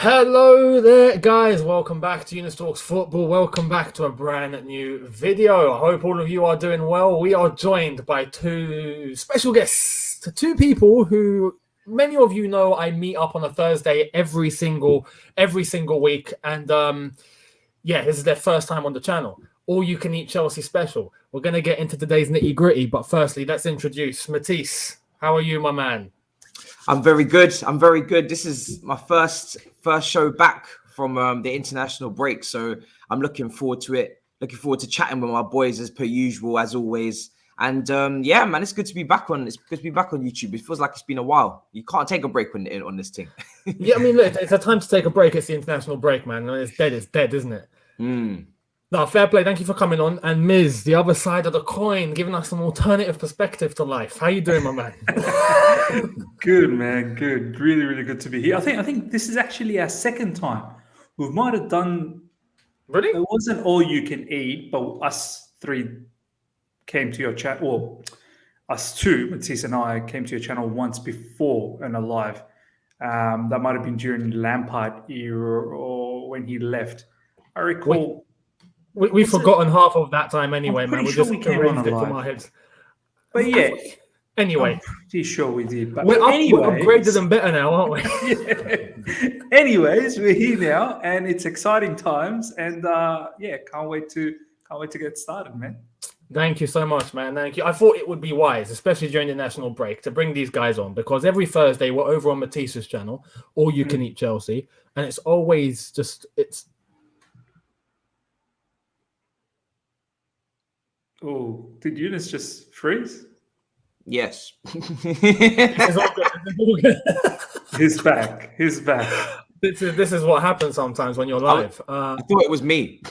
Hello there, guys. Welcome back to Younes Talks Football. Welcome back to a brand new video. I hope all of you are doing well. We are joined by two special guests, two people who many of you know I meet up on a Thursday every single week. And this is their first time on the channel. All You Can Eat Chelsea special. We're going to get into today's nitty gritty, but firstly, let's introduce Matisse. How are you, my man? I'm very good. This is my first show back from the international break, so I'm looking forward to it. Looking forward to chatting with my boys as per usual, as always. And yeah, man, it's good to be back on. It's good to be back on YouTube. It feels like it's been a while. You can't take a break on this thing. Yeah, I mean, look, it's a time to take a break. It's the international break, man. It's dead, isn't it? No, fair play. Thank you for coming on. And Miz, the other side of the coin, giving us an alternative perspective to life. How you doing, my man? Good, man. Good. Really, really good to be here. I think this is actually our second time. We might have done. Really? It wasn't All You Can Eat, but us three came to your chat. Or us two, Matisse and I, came to your channel once before in a live. That might have been during Lampard era or when he left. I recall. We've forgotten half of that time anyway, man. Sure we came on it from our heads. But yeah. Anyway. I'm pretty sure we did. But we're anyways, upgraded and better now, aren't we? Yeah. Anyways, we're here now and it's exciting times. And can't wait to get started, man. Thank you so much, man. Thank you. I thought it would be wise, especially during the national break, to bring these guys on because every Thursday we're over on Matisse's channel, All You Can Eat Chelsea, and it's always Oh, did Younes just freeze? Yes. It's all good. It's all good. He's back. This is what happens sometimes when you're live. I thought it was me.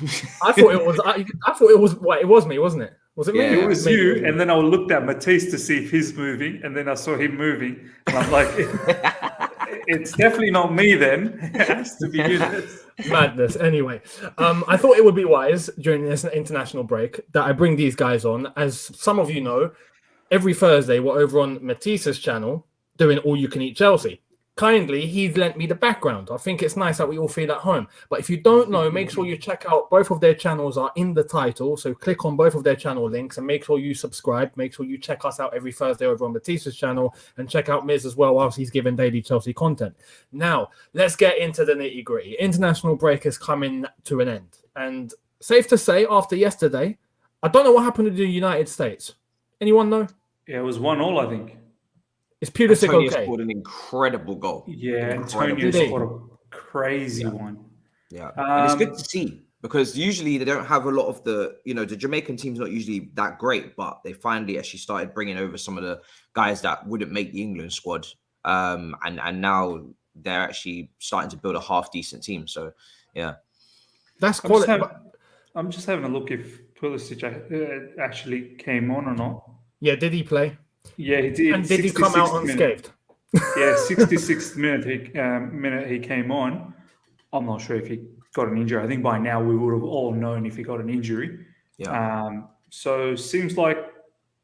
I thought it was. I thought it was. Wait, it was me, wasn't it? Was it me? It was you. And then I looked at Matisse to see if he's moving, and then I saw him moving, and I'm like, it's definitely not me. Then it has to be Younes. Madness. Anyway, I thought it would be wise during this international break that I bring these guys on. As some of you know, every Thursday we're over on Matisse's channel doing All You Can Eat Chelsea. Kindly, he's lent me the background. I think it's nice that we all feel at home. But if you don't know, make sure you check out both of their channels are in the title. So click on both of their channel links and make sure you subscribe. Make sure you check us out every Thursday over on Matisse's channel and check out Miz as well whilst he's giving daily Chelsea content. Now, let's get into the nitty gritty. International break is coming to an end. And safe to say, after yesterday, I don't know what happened to the United States. Anyone know? Yeah, it was 1-1, I think. Is Pulisic okay? Scored an incredible goal. Yeah, Antonio scored a crazy one. Yeah, and it's good to see because usually they don't have a lot of the Jamaican team's not usually that great, but they finally actually started bringing over some of the guys that wouldn't make the England squad, and now they're actually starting to build a half decent team. So yeah, that's quality. I'm just having a look if Pulisic actually came on or not. Yeah, did he play? Yeah, he did. And did he come out unscathed? Yeah, 66th minute he came on. I'm not sure if he got an injury. I think by now we would have all known if he got an injury. Yeah. So seems like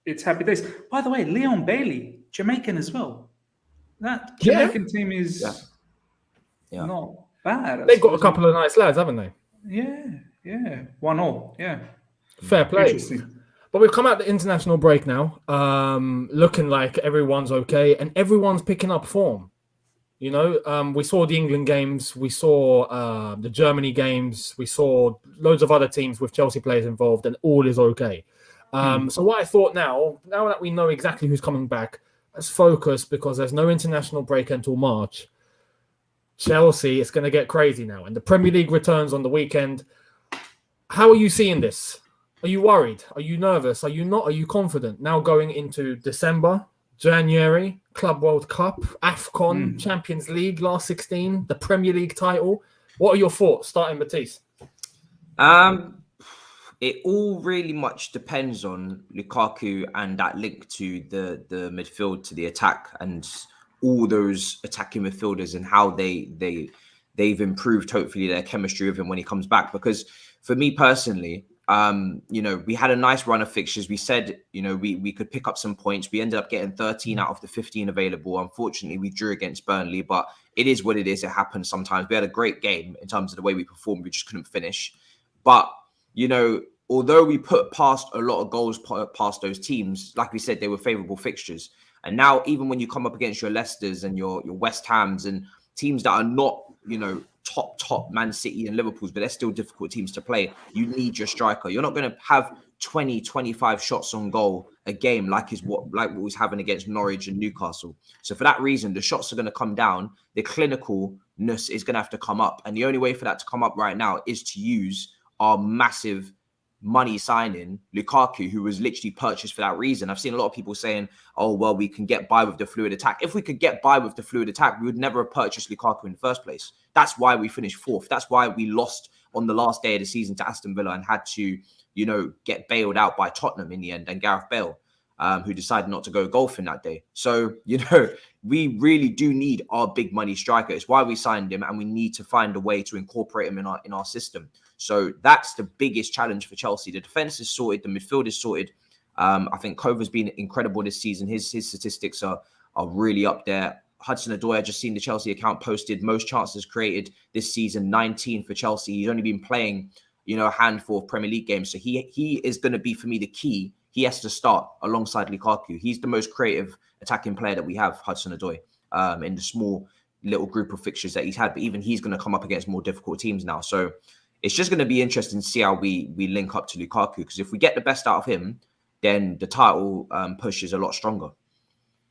it's happy days. By the way, Leon Bailey, Jamaican as well. That Jamaican team is not bad. They've got a couple of nice lads, haven't they? Yeah. 1-1. Yeah. Fair play. Interesting. But we've come out the international break now, looking like everyone's okay and everyone's picking up form. You know, we saw the England games, we saw the Germany games, we saw loads of other teams with Chelsea players involved, and all is okay. So what I thought now that we know exactly who's coming back, let's focus because there's no international break until March. Chelsea, it's going to get crazy now, and the Premier League returns on the weekend. How are you seeing this? Are you worried? Are you nervous? Are you not? Are you confident? Now going into December, January, Club World Cup, AFCON, Champions League, last 16, the Premier League title. What are your thoughts, starting Matisse? It all really much depends on Lukaku and that link to the midfield, to the attack, and all those attacking midfielders and how they've improved, hopefully, their chemistry with him when he comes back. Because for me personally, we had a nice run of fixtures. We said, we could pick up some points. We ended up getting 13 out of the 15 available. Unfortunately, we drew against Burnley, but it is what it is. It happens sometimes. We had a great game in terms of the way we performed. We just couldn't finish. But, although we put past a lot of goals past those teams, like we said, they were favourable fixtures. And now, even when you come up against your Leicesters and your West Hams and teams that are not, top Man City and Liverpool's, but they're still difficult teams to play, you need your striker. You're not going to have 20, 25 shots on goal a game like what was happening against Norwich and Newcastle. So for that reason, the shots are going to come down. The clinicalness is going to have to come up. And the only way for that to come up right now is to use our massive money signing, Lukaku, who was literally purchased for that reason. I've seen a lot of people saying, oh, well, we can get by with the fluid attack. If we could get by with the fluid attack, we would never have purchased Lukaku in the first place. That's why we finished fourth. That's why we lost on the last day of the season to Aston Villa and had to, get bailed out by Tottenham in the end and Gareth Bale, who decided not to go golfing that day. So, we really do need our big money striker. It's why we signed him, and we need to find a way to incorporate him in our system. So that's the biggest challenge for Chelsea. The defense is sorted. The midfield is sorted. I think Kova's been incredible this season. His statistics are really up there. Hudson-Odoi, I just seen the Chelsea account posted most chances created this season, 19 for Chelsea. He's only been playing, a handful of Premier League games. So he is going to be, for me, the key. He has to start alongside Lukaku. He's the most creative attacking player that we have, Hudson-Odoi, in the small little group of fixtures that he's had. But even he's going to come up against more difficult teams now. So it's just going to be interesting to see how we link up to Lukaku, because if we get the best out of him, then the title push is a lot stronger.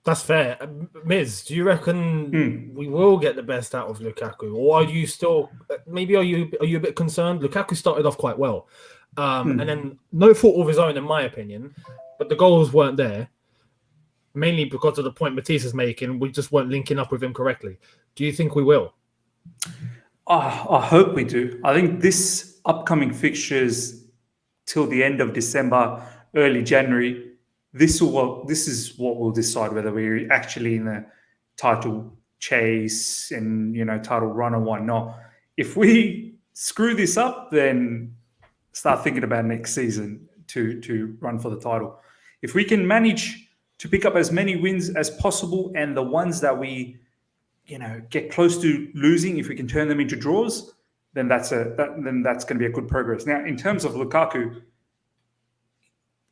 That's fair. Miz, do you reckon we will get the best out of Lukaku, or are you still? Maybe are you a bit concerned? Lukaku started off quite well, and then no fault of his own, in my opinion, but the goals weren't there, mainly because of the point Matisse is making. We just weren't linking up with him correctly. Do you think we will? I hope we do. I think this upcoming fixtures till the end of December, early January, this is what will decide whether we're actually in the title chase and title run or whatnot. If we screw this up, then start thinking about next season to run for the title. If we can manage to pick up as many wins as possible, and the ones that we get close to losing, if we can turn them into draws, then that's going to be a good progress. Now, in terms of Lukaku,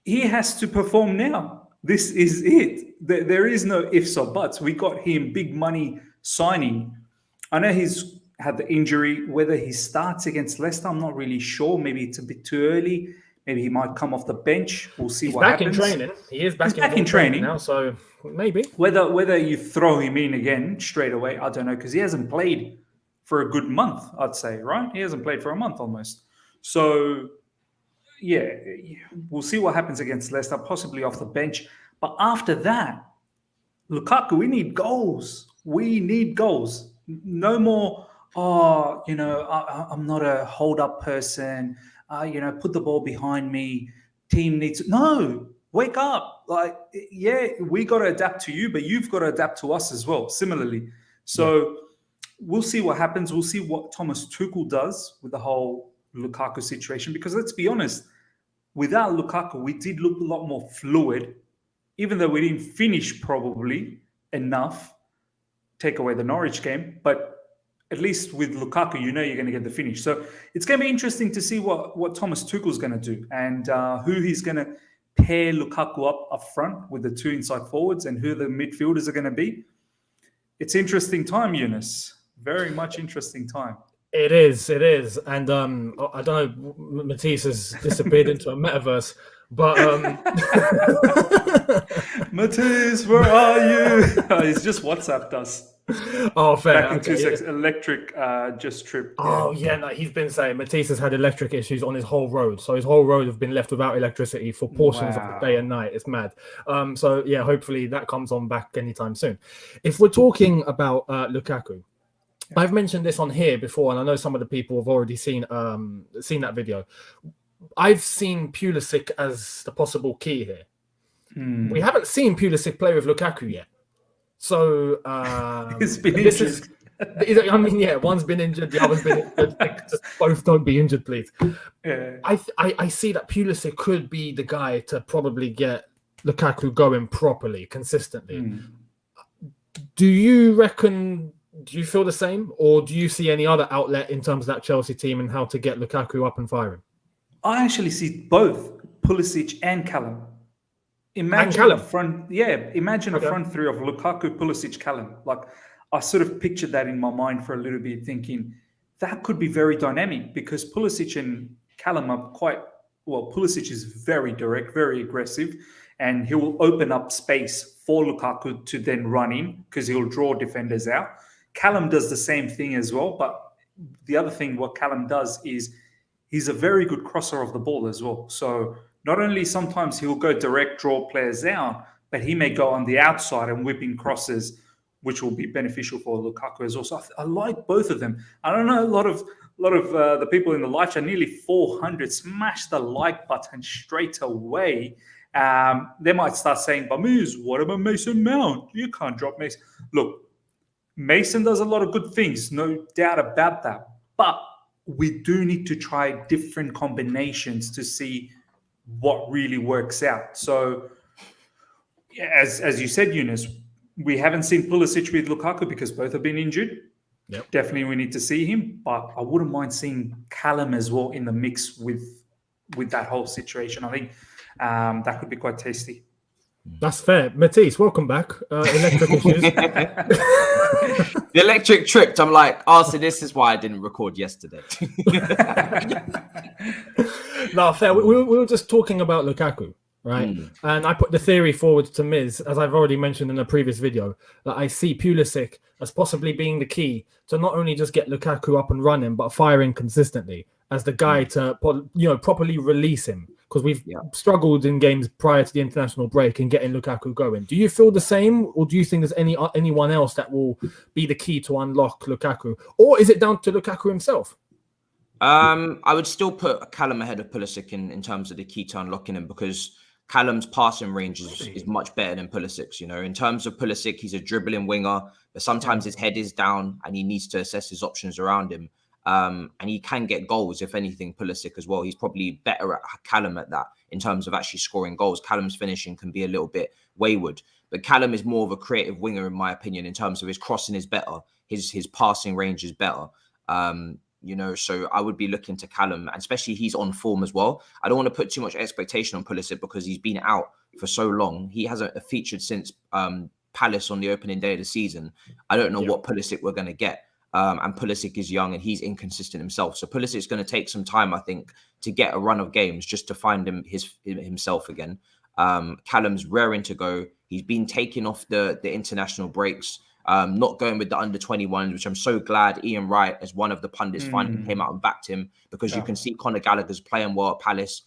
he has to perform now. This is it. There is no ifs or buts. We got him big money signing. I know he's had the injury. Whether he starts against Leicester, I'm not really sure. Maybe it's a bit too early. Maybe he might come off the bench. We'll see what happens. He's back in training. He is back in training now, so maybe. Whether you throw him in again straight away, I don't know, because he hasn't played for a good month, I'd say, right? He hasn't played for a month almost. So, yeah, we'll see what happens against Leicester, possibly off the bench. But after that, Lukaku, we need goals. We need goals. No more, I'm not a hold-up person. Put the ball behind me. Team needs... No, wake up. We got to adapt to you, but you've got to adapt to us as well, similarly. So we'll see what happens. We'll see what Thomas Tuchel does with the whole Lukaku situation, because let's be honest, without Lukaku, we did look a lot more fluid, even though we didn't finish probably enough, take away the Norwich game, but at least with Lukaku, you're going to get the finish. So it's going to be interesting to see what Thomas Tuchel's going to do, and who he's going to pair Lukaku up front with the two inside forwards, and who the midfielders are going to be. It's interesting time, Younes. Very much interesting time. It is. And I don't know, Matisse has disappeared into a metaverse, but Matisse, where are you? He's just WhatsApped us. Oh, fair. Back in 2 seconds. Electric just tripped. Oh, yeah. No, he's been saying Matisse has had electric issues on his whole road. So his whole road have been left without electricity for portions of the day and night. It's mad. So, yeah, hopefully that comes on back anytime soon. If we're talking about Lukaku, I've mentioned this on here before, and I know some of the people have already seen that video. I've seen Pulisic as the possible key here. We haven't seen Pulisic play with Lukaku yet. So it's been injured. One's been injured, the other's been injured. Just both don't be injured, please. Yeah. I see that Pulisic could be the guy to probably get Lukaku going properly, consistently. Do you reckon Do you feel the same, or do you see any other outlet in terms of that Chelsea team and how to get Lukaku up and firing? I actually see both Pulisic and Callum. Imagine Callum? a front, imagine a front three of Lukaku, Pulisic, Callum. Like, I sort of pictured that in my mind for a little bit, thinking that could be very dynamic because Pulisic and Callum are Pulisic is very direct, very aggressive, and he will open up space for Lukaku to then run in because he'll draw defenders out. Callum does the same thing as well, but the other thing what Callum does is he's a very good crosser of the ball as well. So not only sometimes he'll go direct, draw players out, but he may go on the outside and whip in crosses, which will be beneficial for Lukaku as well. So I like both of them. I don't know, a lot of the people in the live chat, nearly 400, smash the like button straight away. They might start saying, Bamiz, what about Mason Mount? You can't drop Mason. Look, Mason does a lot of good things, no doubt about that. But we do need to try different combinations to see what really works out. So, as you said, Younes, we haven't seen Pulisic with Lukaku because both have been injured. Yep. Definitely we need to see him, but I wouldn't mind seeing Callum as well in the mix with that whole situation. I think that could be quite tasty. That's fair. Matisse, welcome back. Electric issues. The electric tripped. I'm like, so this is why I didn't record yesterday. No, fair. We were just talking about Lukaku, right? And I put the theory forward to Miz, as I've already mentioned in a previous video, that I see Pulisic as possibly being the key to not only just get Lukaku up and running, but firing consistently as the guy to, properly release him. Because we've struggled in games prior to the international break in getting Lukaku going. Do you feel the same, or do you think there's anyone else that will be the key to unlock Lukaku, or is it down to Lukaku himself? I would still put Callum ahead of Pulisic in terms of the key to unlocking him, because Callum's passing range is much better than Pulisic's. In terms of Pulisic, he's a dribbling winger, but sometimes his head is down and he needs to assess his options around him. And he can get goals, if anything, Pulisic as well. He's probably better at Callum at that in terms of actually scoring goals. Callum's finishing can be a little bit wayward, but Callum is more of a creative winger, in my opinion, in terms of his crossing is better. His passing range is better. So I would be looking to Callum, and especially he's on form as well. I don't want to put too much expectation on Pulisic because he's been out for so long. He hasn't featured since Palace on the opening day of the season. I don't know what Pulisic we're going to get. And Pulisic is young and he's inconsistent himself. So Pulisic is going to take some time, I think, to get a run of games just to find himself again. Callum's raring to go. He's been taking off the international breaks, not going with the under-21s, which I'm so glad Ian Wright, as one of the pundits, finally came out and backed him, because you can see Conor Gallagher's playing well at Palace.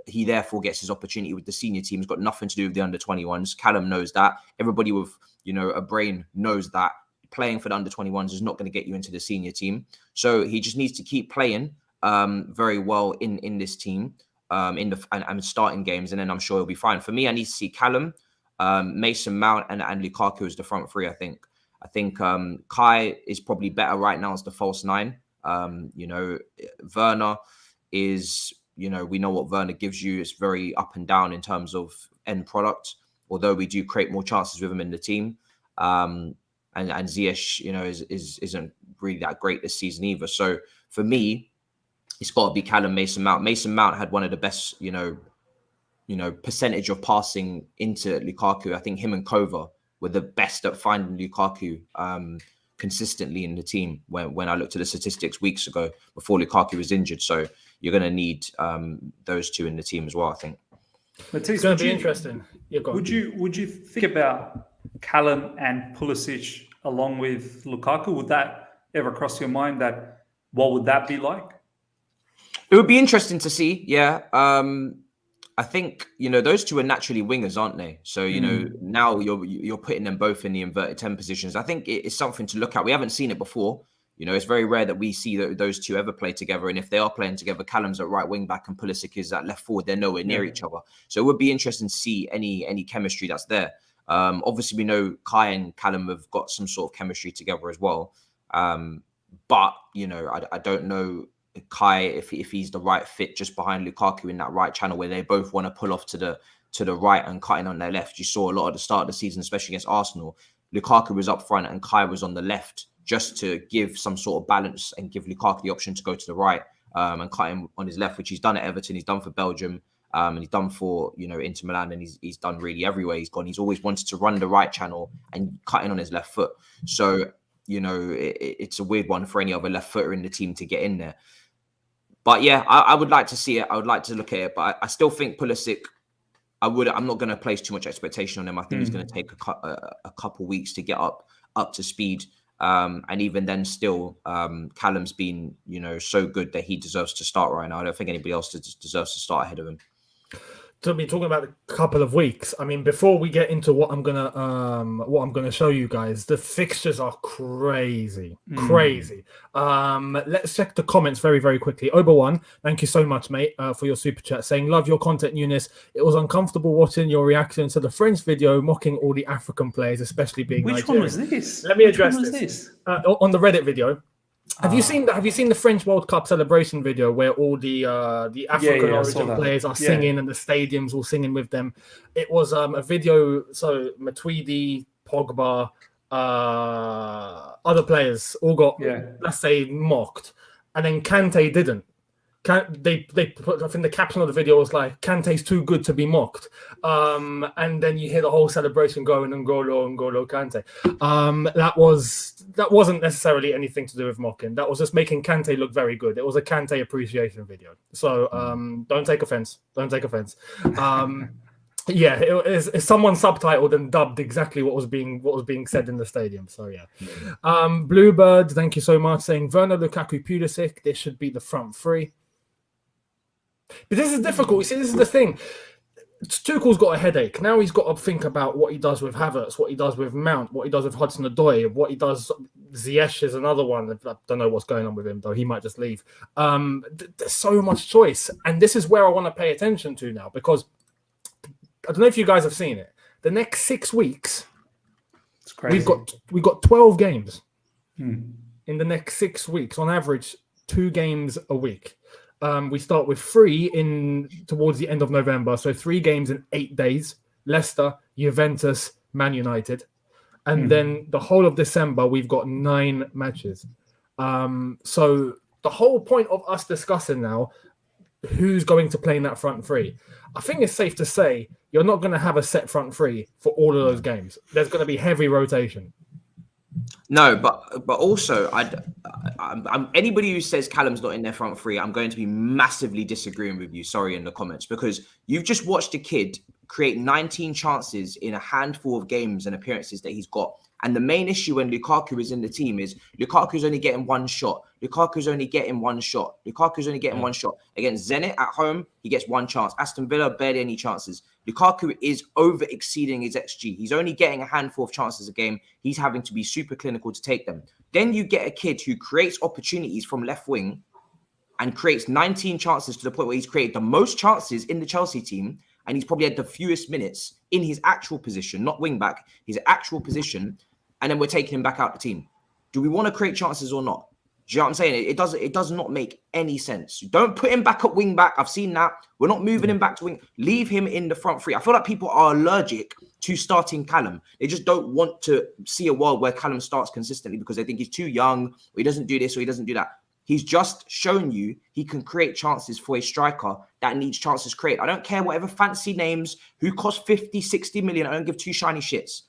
He therefore gets his opportunity with the senior team. It's got nothing to do with the under-21s. Callum knows that. Everybody with, a brain knows that. Playing for the under-21s is not going to get you into the senior team. So he just needs to keep playing very well in this team and starting games, and then I'm sure he'll be fine. For me, I need to see Callum, Mason Mount, and Lukaku as the front three. I think Kai is probably better right now as the false nine. Werner is, we know what Werner gives you. It's very up and down in terms of end product, although we do create more chances with him in the team. And Ziyech, isn't really that great this season either. So for me, it's got to be Callum, Mason Mount. Mason Mount had one of the best, percentage of passing into Lukaku. I think him and Kova were the best at finding Lukaku consistently in the team when I looked at the statistics weeks ago before Lukaku was injured. So you're going to need those two in the team as well, I think. Matisse, it's going to be interesting. Would you think about Callum and Pulisic along with Lukaku? Would that ever cross your mind, that what would that be like? It would be interesting to see. Yeah. I think, those two are naturally wingers, aren't they? So, now you're putting them both in the inverted 10 positions. I think it's something to look at. We haven't seen it before. It's very rare that we see those two ever play together. And if they are playing together, Callum's at right wing back and Pulisic is at left forward. They're nowhere near each other. So it would be interesting to see any chemistry that's there. Obviously, we know Kai and Callum have got some sort of chemistry together as well. But, I don't know Kai if he's the right fit just behind Lukaku in that right channel where they both want to pull off to the right and cutting on their left. You saw a lot at the start of the season, especially against Arsenal. Lukaku was up front and Kai was on the left, just to give some sort of balance and give Lukaku the option to go to the right and cut him on his left, which he's done at Everton, he's done for Belgium, and he's done for, you know, Inter Milan, and he's done really everywhere he's gone. He's always wanted to run the right channel and cut in on his left foot. So, you know, it's a weird one for any other left footer in the team to get in there. But yeah, I would like to see it. I would like to look at it, but I still think Pulisic, I'm not going to place too much expectation on him. I think he's going to take a couple weeks to get up to speed. And even then still, Callum's been, you know, so good that he deserves to start right now. I don't think anybody else deserves to start ahead of him. To be talking about a couple of weeks. I mean, before we get into what I'm gonna show you guys, the fixtures are crazy. Let's check the comments very, very quickly. Oba1, thank you so much, mate, for your super chat, saying love your content, Younes. It was uncomfortable watching your reaction to the French video mocking all the African players, especially being Which Nigerian. one was this? Let me address this. On the Reddit video. Have you seen the French World Cup celebration video where all the African origin players are singing and the stadiums all singing with them? It was a video. So Matuidi, Pogba, other players all got let's say mocked, and then Kante didn't. They put, I think the caption of the video was like, Kante's too good to be mocked. And then you hear the whole celebration going, N'Golo Kante. That wasn't necessarily anything to do with mocking. That was just making Kante look very good. It was a Kante appreciation video. So don't take offense. Yeah, it's someone subtitled and dubbed exactly what was being said in the stadium. So yeah. Bluebird, thank you so much, saying Werner, Lukaku, Pulisic, this should be the front three. But this is difficult. You see, this is the thing. Tuchel's got a headache. Now he's got to think about what he does with Havertz, what he does with Mount, what he does with Hudson-Odoi, what he does. Ziyech is another one. I don't know what's going on with him, though. He might just leave. There's so much choice. And this is where I want to pay attention to now, because I don't know if you guys have seen it. The next 6 weeks, it's crazy. We've got 12 games in the next 6 weeks. On average, 2 games a week. We start with 3 towards the end of November, so 3 games in 8 days. Leicester, Juventus, Man United, and then the whole of December we've got 9 matches. So the whole point of us discussing now who's going to play in that front 3, I think it's safe to say you're not going to have a set front 3 for all of those games. There's going to be heavy rotation. No, but also, I'm anybody who says Callum's not in their front 3, I'm going to be massively disagreeing with you. Sorry, in the comments, because you've just watched a kid create 19 chances in a handful of games and appearances that he's got. And the main issue when Lukaku is in the team is Lukaku's only getting 1 shot. Lukaku's only getting 1 shot. Against Zenit at home, he gets 1 chance. Aston Villa, barely any chances. Lukaku is over exceeding his XG. He's only getting a handful of chances a game. He's having to be super clinical to take them. Then you get a kid who creates opportunities from left wing and creates 19 chances to the point where he's created the most chances in the Chelsea team, and he's probably had the fewest minutes in his actual position, not wing back, his actual position, and then we're taking him back out the team. Do we want to create chances or not? Do you know what I'm saying? It does not make any sense. Don't put him back at wing back. I've seen that. We're not moving him back to wing. Leave him in the front 3. I feel like people are allergic to starting Callum. They just don't want to see a world where Callum starts consistently because they think he's too young, or he doesn't do this, or he doesn't do that. He's just shown you he can create chances for a striker that needs chances created. I don't care whatever fancy names, who cost 50, 60 million. I don't give 2 shiny shits.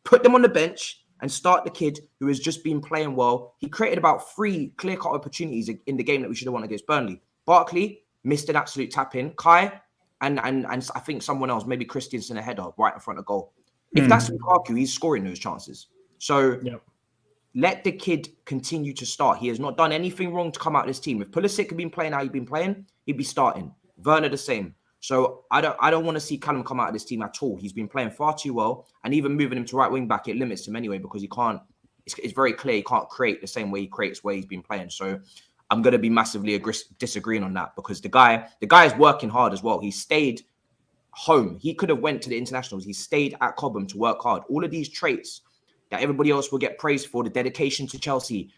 Put them on the bench and start the kid who has just been playing well. He created about 3 clear-cut opportunities in the game that we should have won against Burnley. Barkley missed an absolute tap-in. Kai and I think someone else, maybe Christensen, a header right in front of goal. If that's Lukaku, he's scoring those chances. So let the kid continue to start. He has not done anything wrong to come out of this team. If Pulisic had been playing how he'd been playing, he'd be starting. Werner the same. So I don't want to see Callum come out of this team at all. He's been playing far too well, and even moving him to right wing back, it limits him anyway because he can't. It's very clear he can't create the same way he creates where he's been playing. So I'm going to be massively disagreeing on that because the guy is working hard as well. He stayed home. He could have went to the internationals. He stayed at Cobham to work hard. All of these traits that everybody else will get praised for, the dedication to Chelsea,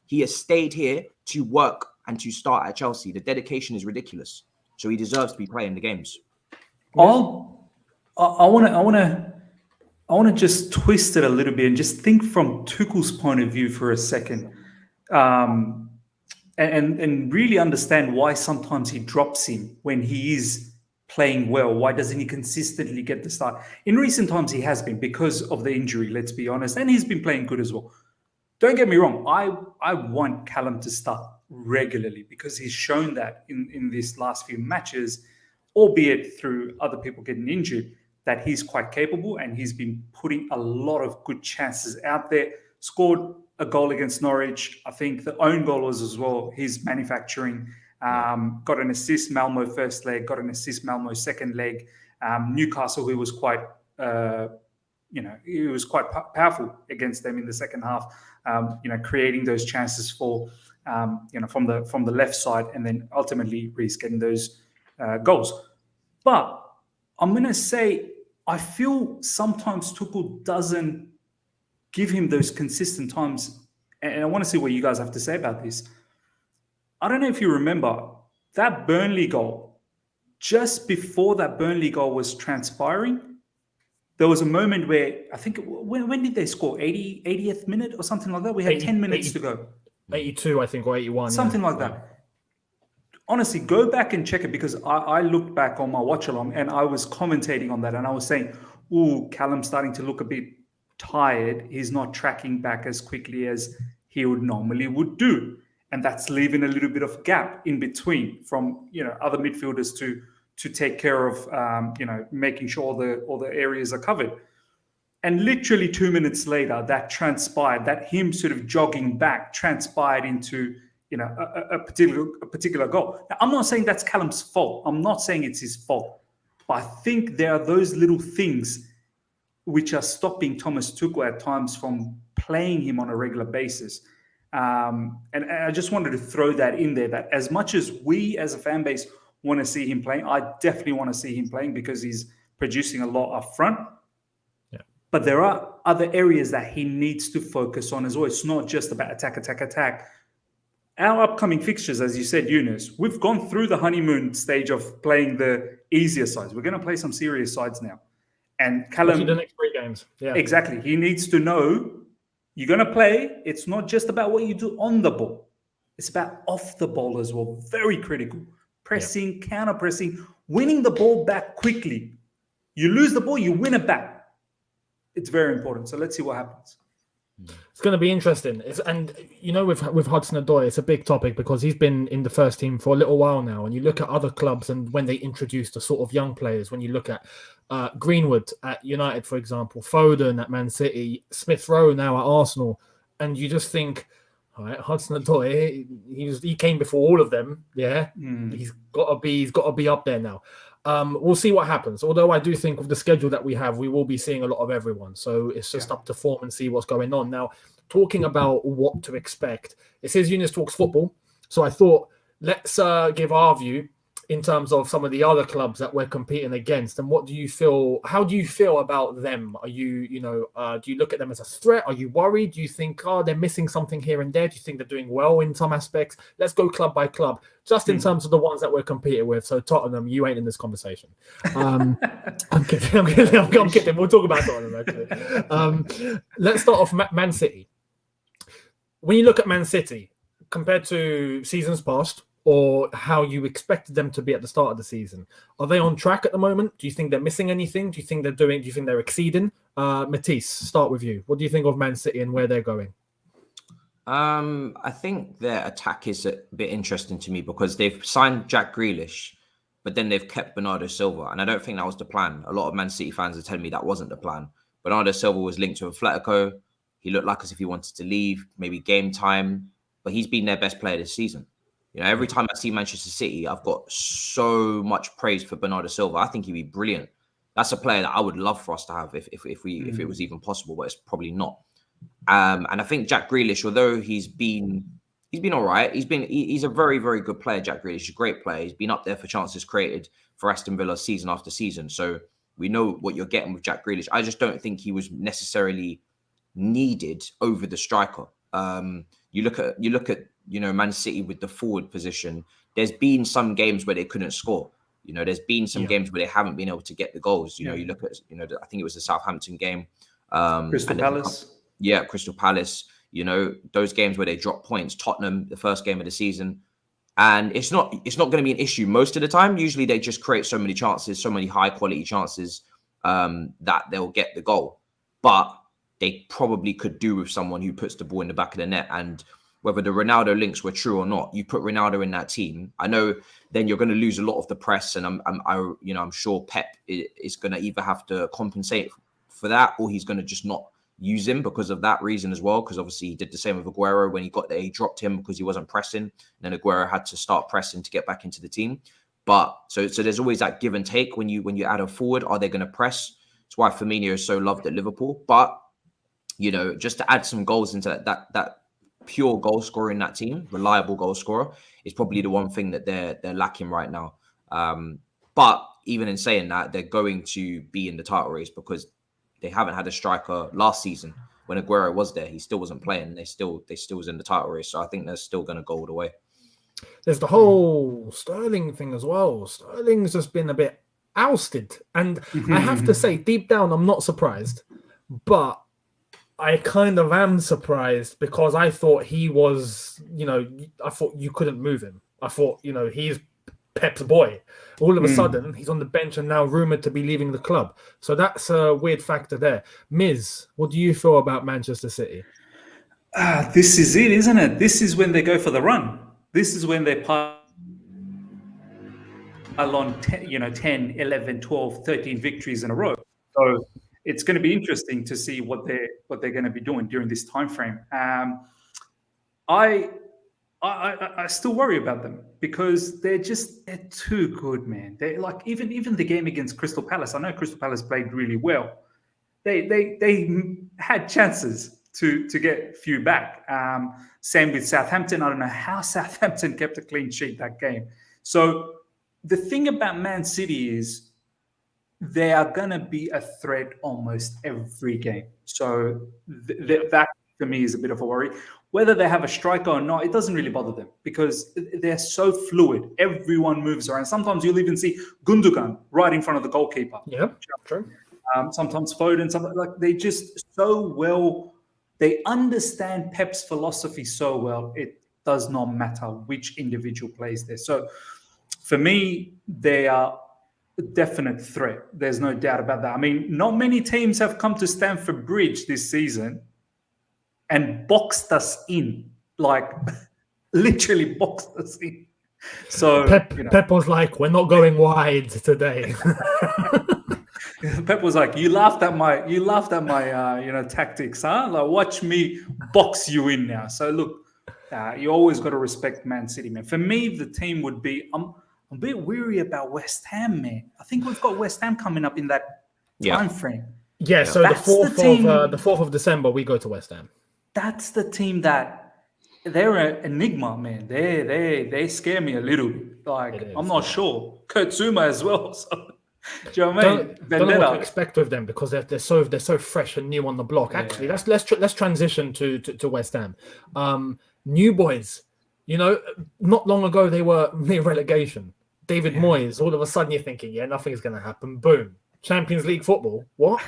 he has stayed here to work and to start at Chelsea. The dedication is ridiculous. So he deserves to be playing the games. I want I want to just twist it a little bit and just think from Tuchel's point of view for a second, and really understand why sometimes he drops him when he is playing well. Why doesn't he consistently get the start? In recent times, he has been because of the injury, let's be honest, and he's been playing good as well. Don't get me wrong. I want Callum to start regularly because he's shown that in these last few matches, albeit through other people getting injured, that he's quite capable and he's been putting a lot of good chances out there. Scored a goal against Norwich. I think the own goal was as well. He's manufacturing. Got an assist, Malmo first leg. Got an assist, Malmo second leg. Newcastle, who was quite, he was quite powerful against them in the second half. Creating those chances for, from the left side, and then ultimately Reece getting those goals. But I'm going to say, I feel sometimes Tuchel doesn't give him those consistent times. And I want to see what you guys have to say about this. I don't know if you remember that Burnley goal. Just before that Burnley goal was transpiring, there was a moment where, I think, when did they score? 80th minute or something like that? We had 10 minutes to go. 82, I think, or 81. Something like that. Honestly, go back and check it, because I looked back on my watch-along and I was commentating on that, and I was saying, Callum's starting to look a bit tired. He's not tracking back as quickly as he would do. And that's leaving a little bit of gap in between from, other midfielders to take care of, making sure all the areas are covered. And literally 2 minutes later, that transpired, that him sort of jogging back transpired into, a particular goal. Now, I'm not saying that's Callum's fault. I'm not saying it's his fault. But I think there are those little things which are stopping Thomas Tuchel at times from playing him on a regular basis. And I just wanted to throw that in there, that as much as we as a fan base want to see him playing, I definitely want to see him playing because he's producing a lot up front. Yeah. But there are other areas that he needs to focus on as well. It's not just about attack. Our upcoming fixtures, as you said, Younes, we've gone through the honeymoon stage of playing the easier sides. We're going to play some serious sides now. And Callum... the next 3 games. Yeah. Exactly. He needs to know you're going to play. It's not just about what you do on the ball. It's about off the ball as well. Very critical. Pressing, counter-pressing, winning the ball back quickly. You lose the ball, you win it back. It's very important. So let's see what happens. It's going to be interesting. With Hudson-Odoi, it's a big topic because he's been in the first team for a little while now. And you look at other clubs and when they introduce the sort of young players, when you look at Greenwood at United, for example, Foden at Man City, Smith Rowe now at Arsenal, and you just think, all right, Hudson-Odoi, he came before all of them. Yeah, he's got to be up there now. We'll see what happens. Although I do think with the schedule that we have, we will be seeing a lot of everyone. So it's just up to form and see what's going on. Now, talking about what to expect, it says Younes Talks Football. So I thought, let's give our view in terms of some of the other clubs that we're competing against. And what do you feel? How do you feel about them? Are you, do you look at them as a threat? Are you worried? Do you think, they're missing something here and there? Do you think they're doing well in some aspects? Let's go club by club, just in terms of the ones that we're competing with. So Tottenham, you ain't in this conversation. I'm kidding. I'm kidding. We'll talk about Tottenham. Okay. Let's start off Man City. When you look at Man City compared to seasons past, or how you expected them to be at the start of the season, are they on track at the moment? Do you think they're missing anything? Do you think they're exceeding? Matisse, start with you. What do you think of Man City and where they're going? I think their attack is a bit interesting to me because they've signed Jack Grealish, but then they've kept Bernardo Silva. And I don't think that was the plan. A lot of Man City fans are telling me that wasn't the plan. Bernardo Silva was linked to Atletico. He looked like as if he wanted to leave, maybe game time, but he's been their best player this season. Every time I see Manchester City, I've got so much praise for Bernardo Silva. I think he'd be brilliant. That's a player that I would love for us to have if it was even possible, but it's probably not. And I think Jack Grealish, although he's been all right, he's a very, very good player. Jack Grealish is a great player. He's been up there for chances created for Aston Villa season after season. So we know what you're getting with Jack Grealish. I just don't think he was necessarily needed over the striker. You look at Man City with the forward position. There's been some games where they couldn't score. There's been some games where they haven't been able to get the goals. You look at I think it was the Southampton game Crystal Palace. Yeah, Crystal Palace. You know, those games where they drop points. Tottenham, the first game of the season. And it's not going to be an issue most of the time. Usually they just create so many chances, so many high quality chances that they'll get the goal. But they probably could do with someone who puts the ball in the back of the net. And whether the Ronaldo links were true or not, you put Ronaldo in that team. I know then you're going to lose a lot of the press, and I'm sure Pep is going to either have to compensate for that, or he's going to just not use him because of that reason as well. Because obviously he did the same with Aguero when he got there. He dropped him because he wasn't pressing. And then Aguero had to start pressing to get back into the team. But so there's always that give and take when you add a forward. Are they going to press? That's why Firmino is so loved at Liverpool. But you know, just to add some goals into that pure goal scorer in that team, reliable goal scorer, is probably the one thing that they're lacking right now. But even in saying that, they're going to be in the title race because they haven't had a striker last season. When Aguero was there, he still wasn't playing. They still was in the title race. So I think they're still going to go all the way. There's the whole Sterling thing as well. Sterling's just been a bit ousted. And I have to say, deep down, I'm not surprised. But I kind of am surprised because I thought he was, I thought you couldn't move him. I thought, he's Pep's boy. All of a sudden, he's on the bench and now rumoured to be leaving the club. So that's a weird factor there. Miz, what do you feel about Manchester City? This is it, isn't it? This is when they go for the run. This is when they pile on 10, 11, 12, 13 victories in a row. So it's going to be interesting to see what they're going to be doing during this time frame. I still worry about them because they're too good, man. They like even the game against Crystal Palace. I know Crystal Palace played really well. They had chances to get a few back. Same with Southampton. I don't know how Southampton kept a clean sheet that game. So the thing about Man City is they are going to be a threat almost every game. So that for me is a bit of a worry. Whether they have a striker or not, it doesn't really bother them because they're so fluid. Everyone moves around. Sometimes you'll even see Gundogan right in front of the goalkeeper. Yeah, true. Sometimes Foden, they just so well. They understand Pep's philosophy so well. It does not matter which individual plays there. So for me, they are a definite threat. There's no doubt about that. I mean, not many teams have come to Stamford Bridge this season and boxed us in, like literally boxed us in. So Pep was like, "We're not going wide today." Pep was like, "You laughed at my tactics, huh? Like, watch me box you in now." So look, you always got to respect Man City, man. For me, the team would be. I'm a bit weary about West Ham, man. I think we've got West Ham coming up in that time frame. Yeah, so the 4th of December, we go to West Ham. That's the team that they're an enigma, man. They scare me a little bit. Like I'm not sure. Kurt Zuma as well. So, do you know what I mean? Don't know what to expect with them because they're so fresh and new on the block. Actually, let's transition to West Ham. New boys. Not long ago they were near relegation. David Moyes. All of a sudden you're thinking, nothing's going to happen. Boom. Champions League football. What?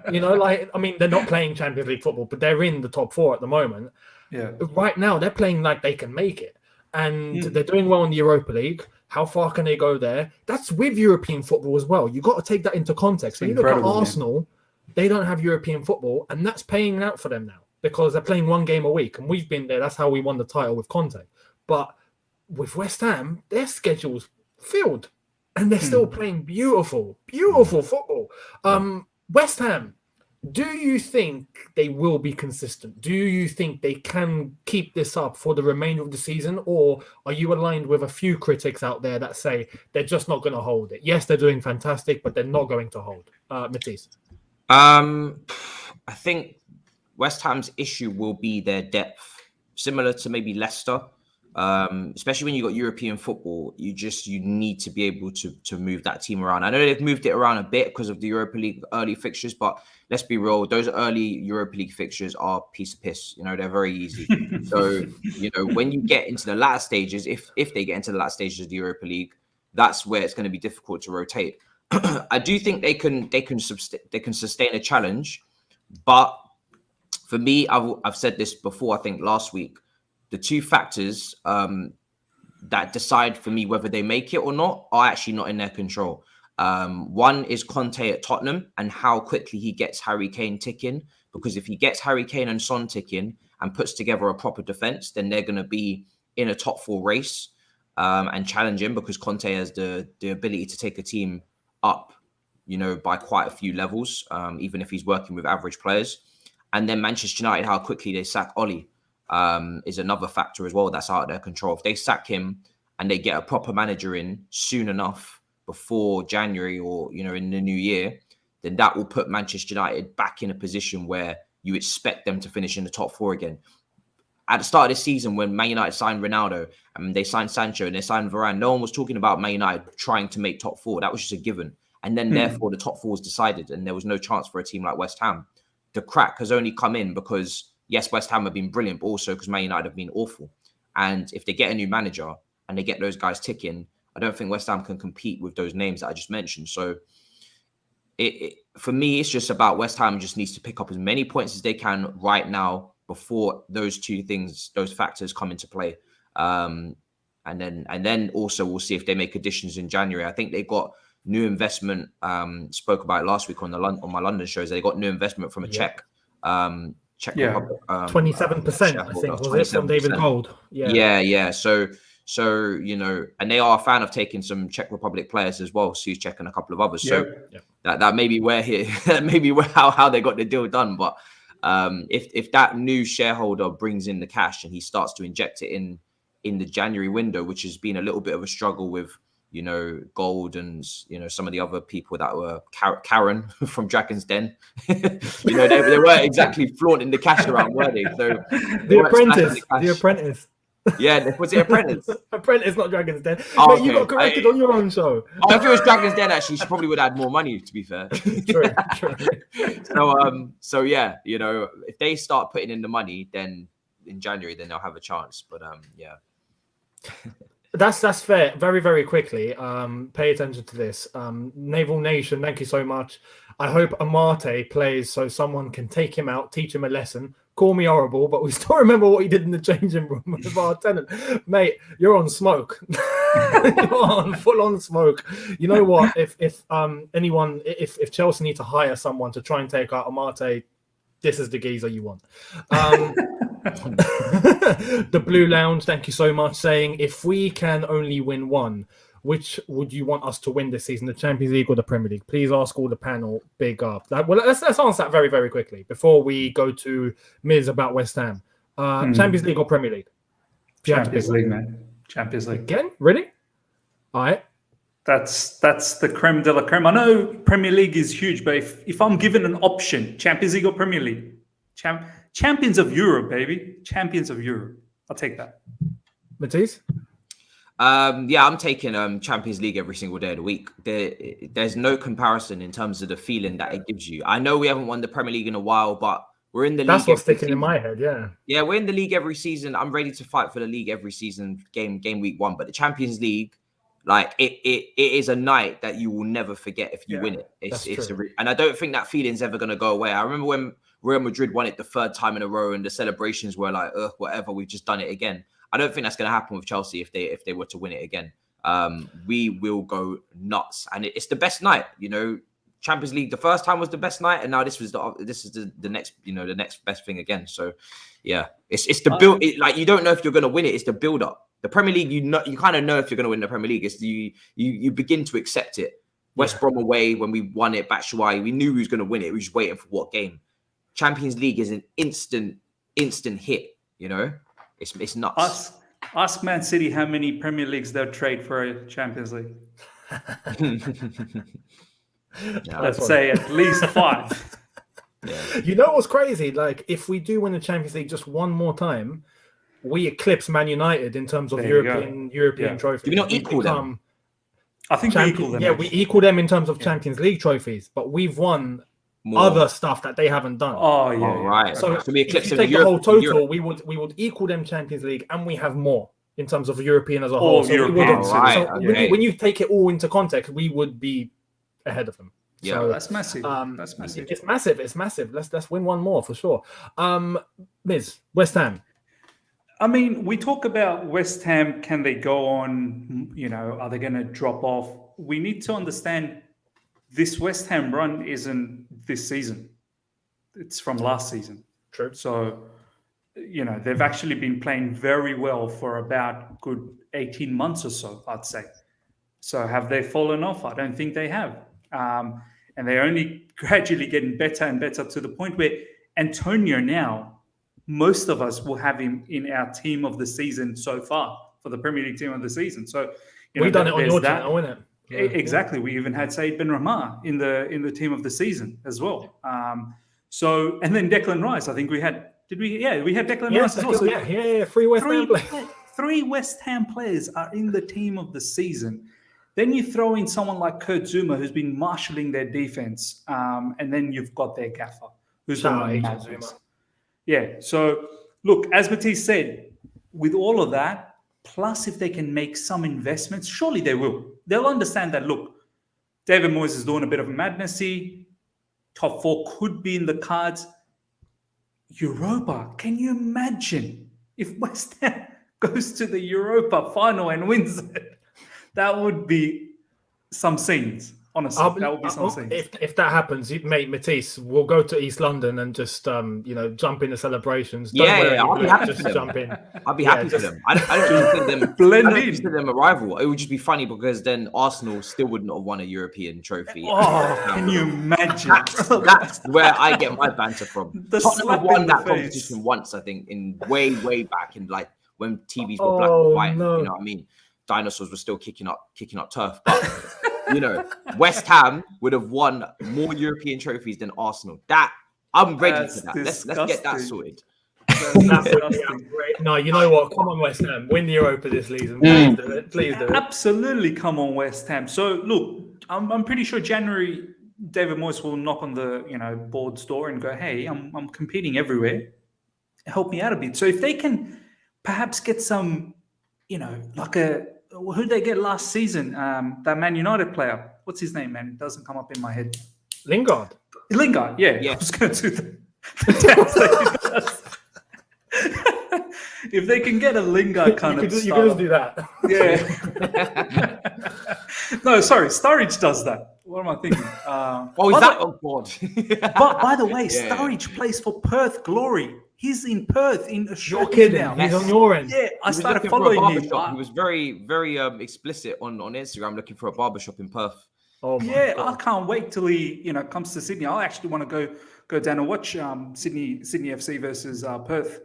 They're not playing Champions League football, but they're in the top 4 at the moment. Yeah. Right now, they're playing like they can make it. And they're doing well in the Europa League. How far can they go there? That's with European football as well. You've got to take that into context. When you look at Arsenal, they don't have European football, and that's paying out for them now because they're playing one game a week. And we've been there. That's how we won the title with Conte. But with West Ham, their schedule's filled. And they're still playing beautiful football. West Ham, do you think they will be consistent? Do you think they can keep this up for the remainder of the season? Or are you aligned with a few critics out there that say they're just not going to hold it? Yes, they're doing fantastic, but they're not going to hold. Matisse? I think West Ham's issue will be their depth, similar to maybe Leicester. Especially when you got European football, you need to be able to move that team around. I know they've moved it around a bit because of the Europa League early fixtures, but let's be real, those early Europa League fixtures are a piece of piss. They're very easy. So, when you get into the latter stages, if they get into the latter stages of the Europa League, that's where it's going to be difficult to rotate. I do think they can sustain a challenge, But for me, I've said this before, I think last week, the two factors that decide for me whether they make it or not are actually not in their control. One is Conte at Tottenham and how quickly he gets Harry Kane ticking. Because if he gets Harry Kane and Son ticking and puts together a proper defense, then they're going to be in a top 4 race and challenging, because Conte has the ability to take a team up, by quite a few levels, even if he's working with average players. And then Manchester United, how quickly they sack Oli is another factor as well that's out of their control. If they sack him and they get a proper manager in soon enough before January or, in the new year, then that will put Manchester United back in a position where you expect them to finish in the top 4 again. At the start of this season, when Man United signed Ronaldo and they signed Sancho and they signed Varane, no one was talking about Man United trying to make top 4. That was just a given. And then therefore the top 4 was decided and there was no chance for a team like West Ham. The crack has only come in because, yes, West Ham have been brilliant, but also because Man United have been awful. And if they get a new manager and they get those guys ticking, I don't think West Ham can compete with those names that I just mentioned. So for me, it's just about West Ham just needs to pick up as many points as they can right now before those two things, those factors come into play. And then also we'll see if they make additions in January. I think they got new investment, spoke about it last week on my London shows. They got new investment from a Czech Republic. 27%, I think, was it, from David Gold? Yeah. So, and they are a fan of taking some Czech Republic players as well, Souček and a couple of others. So that may be how they got the deal done. But if that new shareholder brings in the cash and he starts to inject it in the January window, which has been a little bit of a struggle with, Gold and, some of the other people that were Karen from Dragon's Den, they weren't exactly flaunting the cash around, were they? So The Apprentice. Yeah, was it Apprentice? Apprentice, not Dragon's Den. Oh, Mate, you got corrected on your own show. Oh, if it was Dragon's Den, actually, she probably would have had more money, to be fair. True. So yeah, if they start putting in the money, then in January, then they'll have a chance. But yeah. That's fair. Very, very quickly, pay attention to this. Naval Nation, thank you so much. I hope Amate plays so someone can take him out, teach him a lesson. Call me horrible, but we still remember what he did in the changing room with our tenant. Mate, you're on smoke. You're on full-on smoke. You know what? If Chelsea need to hire someone to try and take out Amate, this is the geezer you want. The Blue Lounge, thank you so much, saying, if we can only win one, which would you want us to win this season, the Champions League or the Premier League? Please ask all the panel. Big up. Well, let's answer that very, very quickly before we go to Miz about West Ham. Champions League or Premier League? Champions League, man. Champions League. Again? Really? All right. That's the creme de la creme. I know Premier League is huge, but if I'm given an option, Champions League or Premier League, champions of Europe, baby. Champions of Europe. I'll take that. Matisse? I'm taking Champions League every single day of the week. There's no comparison in terms of the feeling that it gives you. I know we haven't won the Premier League in a while, but we're in the league. That's what's sticking in my head, yeah. Yeah, we're in the league every season. I'm ready to fight for the league every season, game week 1. But the Champions League, like it is a night that you will never forget if you win it. And I don't think that feeling's ever going to go away. I remember when Real Madrid won it the 3rd time in a row and the celebrations were like, whatever, we've just done it again. I don't think that's going to happen with Chelsea if they were to win it again. We will go nuts, and it's the best night. Champions League the first time was the best night, and now this is the next the next best thing again. So yeah, it's the build. Like you don't know if you're going to win it. It's the build up. The Premier League, you kind of know if you're going to win the Premier League. It's you begin to accept it. West Brom away when we won it, Batshuayi, we knew we was going to win it. We were just waiting for what game. Champions League is an instant hit. It's nuts. Ask Man City how many Premier Leagues they'll trade for a Champions League. Let's say at least 5. Yeah. You know what's crazy? Like, if we do win the Champions League just one more time, we eclipse Man United in terms of European trophies. Do we not equal them? I think we equal them. Yeah, we equal them in terms of Champions League trophies, but we've won more other stuff that they haven't done. Oh yeah, right. So we if you take the whole total, we would equal them Champions League, and we have more in terms of European as a whole. So when you take it all into context, we would be ahead of them. Yeah, So, that's massive. That's massive. It's massive. It's massive. Let's win one more for sure. Miz, West Ham. I mean, we talk about West Ham. Can they go on? Are they going to drop off? We need to understand this West Ham run isn't this season. It's from last season. True. So, they've actually been playing very well for about good 18 months or so, I'd say. So have they fallen off? I don't think they have. And they're only gradually getting better and better to the point where Antonio now, most of us will have him in our team of the season so far for the Premier League team of the season. So we've done it on your channel, isn't it? Yeah, exactly. We even had Said Ben Rahma in the team of the season as well. And then Declan Rice. I think we had. Did we? Yeah, we had Declan Rice as well. So 3 West Ham players. 3 West Ham players are in the team of the season. Then you throw in someone like Kurt Zuma, who's been marshalling their defense, and then you've got their gaffer, who's on the Yeah. So look, as Matisse said, with all of that, plus if they can make some investments, surely they will. They'll understand that. Look, David Moyes is doing a bit of a madnessy. Top 4 could be in the cards. Europa, can you imagine if West Ham goes to the Europa final and wins it? That would be some scenes. Honestly, that would be some scenes. If that happens, mate, Matisse, we'll go to East London and just jump in the celebrations. I'll be happy for them. Jump in. I'll be happy for them. I don't consider them blend in. Consider them a rival. It would just be funny because then Arsenal still would not have won a European trophy. Oh, can you imagine? That's where I get my banter from. Tottenham have won that competition once, I think, in way back in like when TVs were black and white. No. You know what I mean? Dinosaurs were still kicking up turf, but West Ham would have won more European trophies than Arsenal. That I'm ready for that. Let's get that sorted. No, you know what? Come on, West Ham, win the Europa this season. Please do it. Please do it. Absolutely, come on, West Ham. So look, I'm pretty sure January David Moyes will knock on the board's door and go, "Hey, I'm competing everywhere. Help me out a bit." So if they can perhaps get some, who did they get last season? That Man United player. What's his name, man? It doesn't come up in my head. Lingard, yeah. I was going to do the if they can get a Lingard kind of you guys do that. Yeah. No, sorry. Sturridge does that. What am I thinking? Is that on board? But by the way, Sturridge plays for Perth Glory. He's in Perth in Australia. You're kidding. Now. He's on your end. Yeah, I started following him. He was very explicit on Instagram looking for a barbershop in Perth. Oh my God. I can't wait till he comes to Sydney. I actually want to go down and watch Sydney FC versus Perth.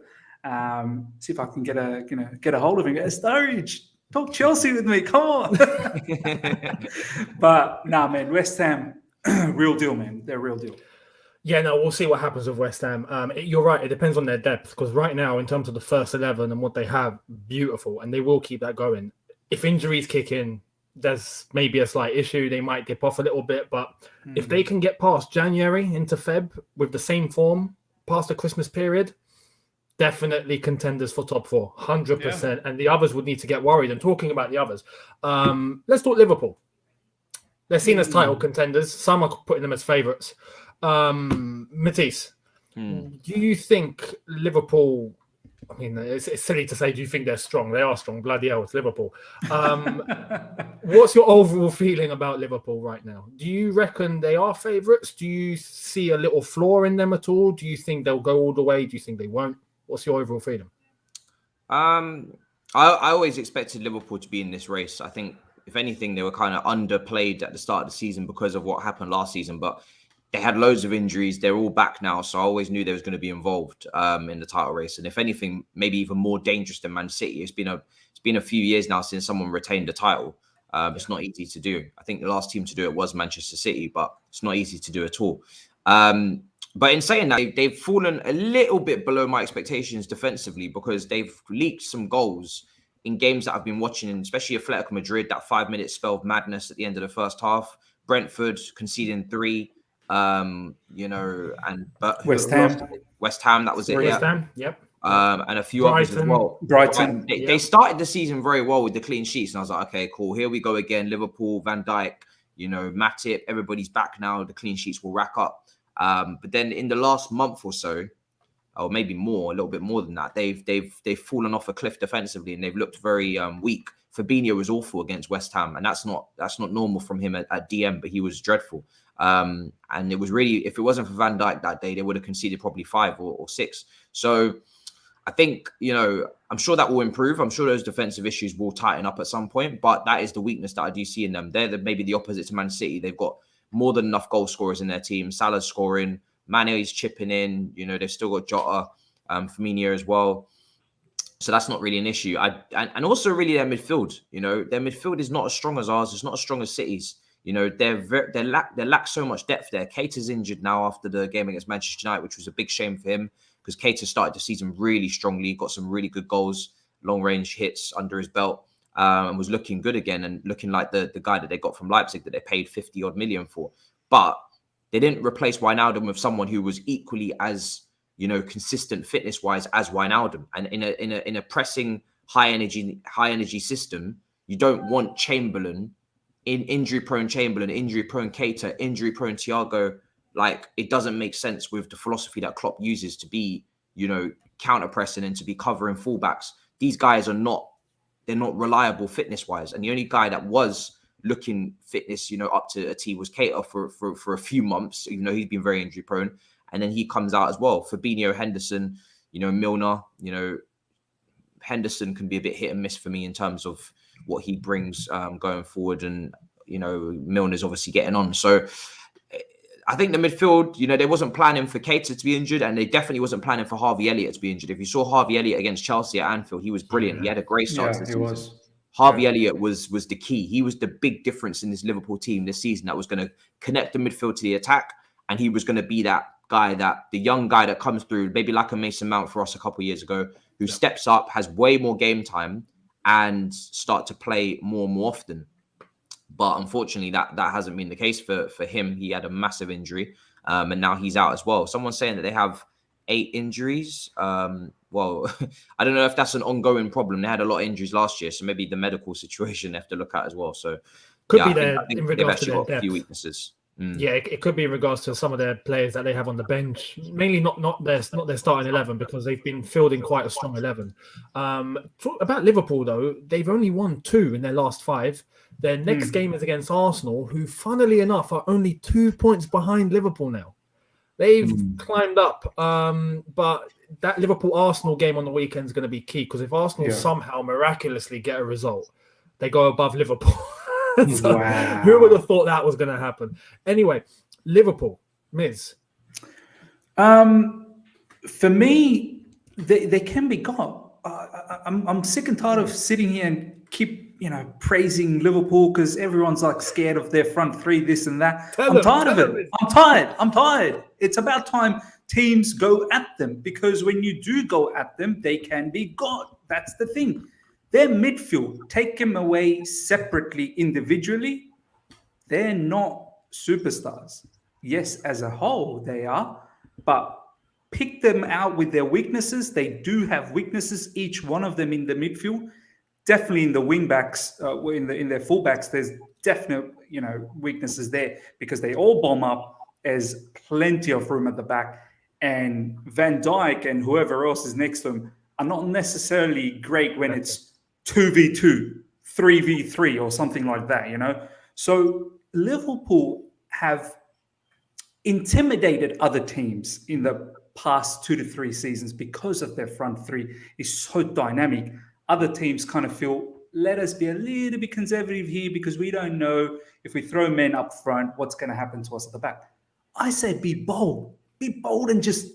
See if I can get a hold of him. Sturridge, talk Chelsea with me. Come on. But nah, man, West Ham, real deal, man. They're real deal. Yeah, no, we'll see what happens with West Ham. You're right. It depends on their depth because right now, in terms of the first 11 and what they have, beautiful, and they will keep that going. If injuries kick in, there's maybe a slight issue. They might dip off a little bit, but if they can get past January into Feb with the same form past the Christmas period, definitely contenders for top 4, 100%. Yeah. And the others would need to get worried. And talking about the others, let's talk Liverpool. They're seen as title contenders. Some are putting them as favourites. Matisse, do you think Liverpool? I mean, it's silly to say, do you think they're strong? They are strong. Bloody hell, it's Liverpool. What's your overall feeling about Liverpool right now? Do you reckon they are favourites? Do you see a little flaw in them at all? Do you think they'll go all the way? Do you think they won't? What's your overall feeling? I always expected Liverpool to be in this race. I think, if anything, they were kind of underplayed at the start of the season because of what happened last season, but they had loads of injuries. They're all back now. So I always knew they was going to be involved in the title race. And if anything, maybe even more dangerous than Man City. It's been a few years now since someone retained the title. It's not easy to do. I think the last team to do it was Manchester City, but it's not easy to do at all. But in saying that, they've fallen a little bit below my expectations defensively because they've leaked some goals in games that I've been watching, especially Atletico Madrid, that 5-minute spell of madness at the end of the first half. Brentford conceding 3. But West Ham, that was it. West Ham, yep. And a few others as well. Brighton. They started the season very well with the clean sheets, and I was like, okay, cool. Here we go again. Liverpool, Van Dijk, Matip, everybody's back now. The clean sheets will rack up. But then in the last month or so, or maybe more, a little bit more than that, they've fallen off a cliff defensively, and they've looked very weak. Fabinho was awful against West Ham, and that's not normal from him at DM, but he was dreadful. And it was really, if it wasn't for Van Dijk that day, they would have conceded probably 5 or 6. So I think, I'm sure that will improve. I'm sure those defensive issues will tighten up at some point, but that is the weakness that I do see in them. They're maybe the opposite to Man City. They've got more than enough goal scorers in their team. Salah's scoring, Mane's chipping in. They've still got Jota, Firmino as well. So that's not really an issue. And also really their midfield. Their midfield is not as strong as ours. It's not as strong as City's. They lack so much depth there. Keita's injured now after the game against Manchester United, which was a big shame for him because Keita started the season really strongly, got some really good goals, long range hits under his belt, and was looking good again and looking like the guy that they got from Leipzig that they paid 50 odd million for. But they didn't replace Wijnaldum with someone who was equally as consistent fitness wise as Wijnaldum. And in a pressing high energy system, you don't want Chamberlain, injury prone Chamberlain, injury prone Keita, injury prone Thiago. Like, it doesn't make sense with the philosophy that Klopp uses to be, counter pressing and to be covering fullbacks. These guys they're not reliable fitness wise. And the only guy that was looking fitness, up to a T was Keita for a few months, even though he's been very injury prone. And then he comes out as well. Fabinho, Henderson, Milner, Henderson can be a bit hit and miss for me in terms of what he brings going forward. And, Milner's obviously getting on. So I think the midfield, they wasn't planning for Keita to be injured, and they definitely wasn't planning for Harvey Elliott to be injured. If you saw Harvey Elliott against Chelsea at Anfield, he was brilliant. He had a great start to the season. Harvey Elliott was the key. He was the big difference in this Liverpool team this season that was going to connect the midfield to the attack, and he was going to be that guy, the young guy that comes through, maybe like a Mason Mount for us a couple of years ago, who steps up, has way more game time, and start to play more and more often. But unfortunately, that hasn't been the case for him. He had a massive injury, and now he's out as well. Someone's saying that they have 8 injuries. Well, I don't know if that's an ongoing problem. They had a lot of injuries last year, so maybe the medical situation they have to look at as well. So could be there I think in they've regards to actually their got a depth. few weaknesses. Yeah, it could be in regards to some of their players that they have on the bench, mainly not their starting 11, because they've been fielding quite a strong 11. About Liverpool though, they've only won 2 in their last 5. Their next game is against Arsenal, who, funnily enough, are only 2 points behind Liverpool now. They've climbed up, but that Liverpool-Arsenal game on the weekend is going to be key, because if Arsenal somehow miraculously get a result, they go above Liverpool. So who would have thought that was going to happen? Anyway, Liverpool, Miz. For me, they can be got. I'm sick and tired of sitting here and keep praising Liverpool because everyone's like scared of their front three, this and that. I'm tired of it. I'm tired. It's about time teams go at them, because when you do go at them, they can be got. That's the thing. Their midfield, take them away separately, individually, they're not superstars. Yes, as a whole, they are, but pick them out with their weaknesses. They do have weaknesses, each one of them in the midfield. Definitely in the wing backs, in their fullbacks, there's definite weaknesses there, because they all bomb up. There's plenty of room at the back, and Van Dijk and whoever else is next to him are not necessarily great when it's 2v2, 3v3 or something like that, So Liverpool have intimidated other teams in the past 2 to 3 seasons because of their front three is so dynamic. Other teams kind of feel, let us be a little bit conservative here because we don't know if we throw men up front, what's going to happen to us at the back. I say be bold and just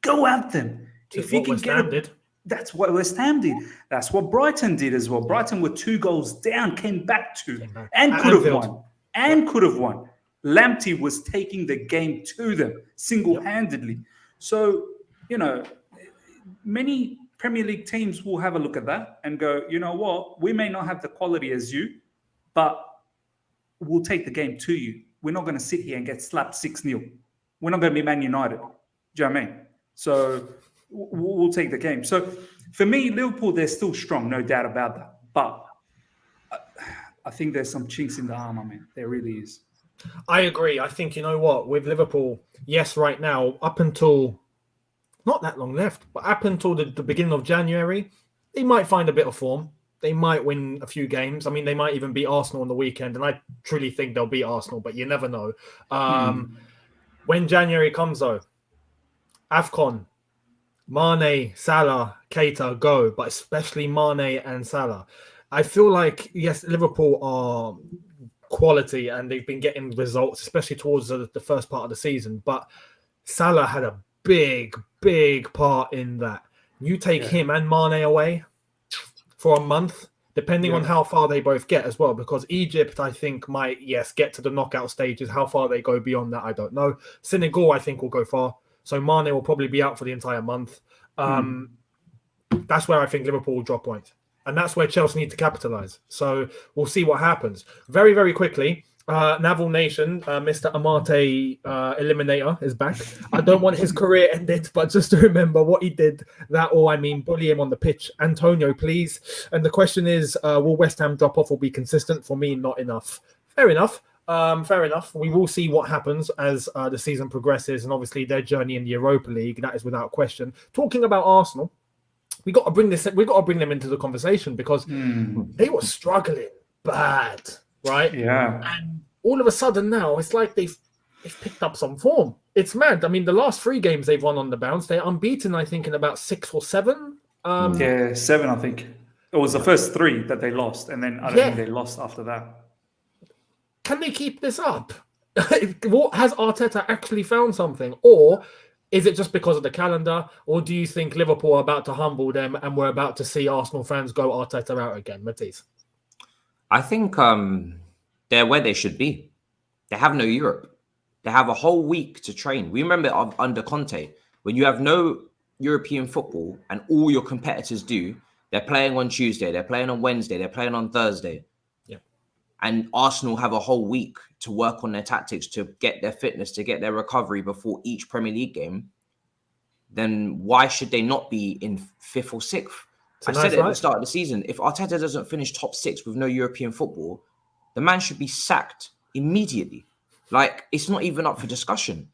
go at them. If you can get it. That's what West Ham did. That's what Brighton did as well. Brighton were 2 goals down, came back and could have won. Lamptey was taking the game to them single-handedly. So, many Premier League teams will have a look at that and go, you know what? We may not have the quality as you, but we'll take the game to you. We're not going to sit here and get slapped 6-0. We're not going to be Man United. Do you know what I mean? So we'll take the game. So for me, Liverpool, they're still strong, no doubt about that. But I think there's some chinks in the armor, man. There really is. I agree. I think, you know what, with Liverpool, yes, right now, up until not that long left, but up until the beginning of January, they might find a bit of form. They might win a few games. I mean, they might even beat Arsenal on the weekend, and I truly think they'll beat Arsenal, but you never know. When January comes, though, AFCON, Mane, Salah, Keita go, but especially Mane and Salah. I feel like, yes, Liverpool are quality and they've been getting results, especially towards the first part of the season, but Salah had a big part in that. You take him and Mane away for a month, depending on how far they both get as well, because Egypt, I think, might, yes, get to the knockout stages. How far they go beyond that, I don't know. Senegal, I think, will go far. So Mane will probably be out for the entire month. That's where I think Liverpool will drop points. And that's where Chelsea need to capitalise. So we'll see what happens. Very, very quickly, Naval Nation, Mr. Amate Eliminator is back. I don't want his career ended, but just to remember what he did, that or I mean bully him on the pitch. Antonio, please. And the question is, will West Ham drop off or be consistent? For me, not enough. Fair enough. Fair enough. We will see what happens as the season progresses, and obviously their journey in the Europa League, that is without question. Talking about Arsenal, we got to bring them into the conversation because they were struggling bad, right? Yeah. And all of a sudden now it's like they've picked up some form. It's mad. I mean, the last 3 games they've won on the bounce, they're unbeaten, I think, in about 6 or 7. 7, I think. It was the first 3 that they lost, and then I don't think they lost after that. Can they keep this up? Has Arteta actually found something? Or is it just because of the calendar? Or do you think Liverpool are about to humble them and we're about to see Arsenal fans go Arteta out again? Matisse? I think they're where they should be. They have no Europe. They have a whole week to train. We remember under Conte, when you have no European football and all your competitors do, they're playing on Tuesday, they're playing on Wednesday, they're playing on Thursday. Yeah. And Arsenal have a whole week to work on their tactics, to get their fitness, to get their recovery before each Premier League game. Then why should they not be in 5th or 6th? I said it at the start of the season. If Arteta doesn't finish top 6 with no European football, the man should be sacked immediately. Like, it's not even up for discussion.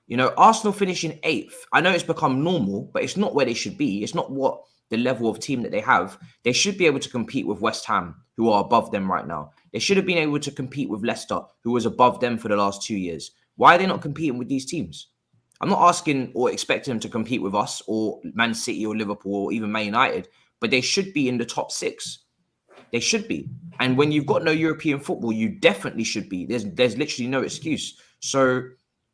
You know, Arsenal finishing 8th. I know it's become normal, but it's not where they should be. It's not what the level of team that they have. They should be able to compete with West Ham, who are above them right now. They should have been able to compete with Leicester, who was above them for the last 2 years. Why are they not competing with these teams? I'm not asking or expecting them to compete with us or Man City or Liverpool or even Man United, but they should be in the top 6. They should be. And when you've got no European football, you definitely should be. There's literally no excuse. So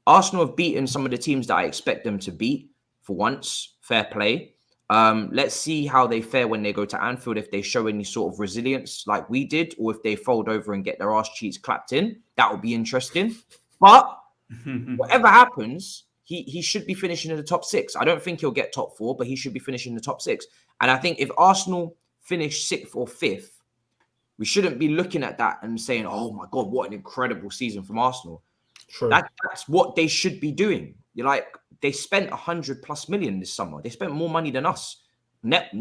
Arsenal have beaten some of the teams that I expect them to beat for once. Fair play. Let's see how they fare when they go to Anfield, if they show any sort of resilience like we did, or if they fold over and get their arse cheeks clapped in. That would be interesting. But whatever happens, he should be finishing in the top 6. I don't think he'll get top 4, but he should be finishing in the top 6. And I think if Arsenal finish 6th or 5th, we shouldn't be looking at that and saying, oh my God, what an incredible season from Arsenal. True. That's what they should be doing. You're like, they spent 100+ million this summer. They spent more money than us, net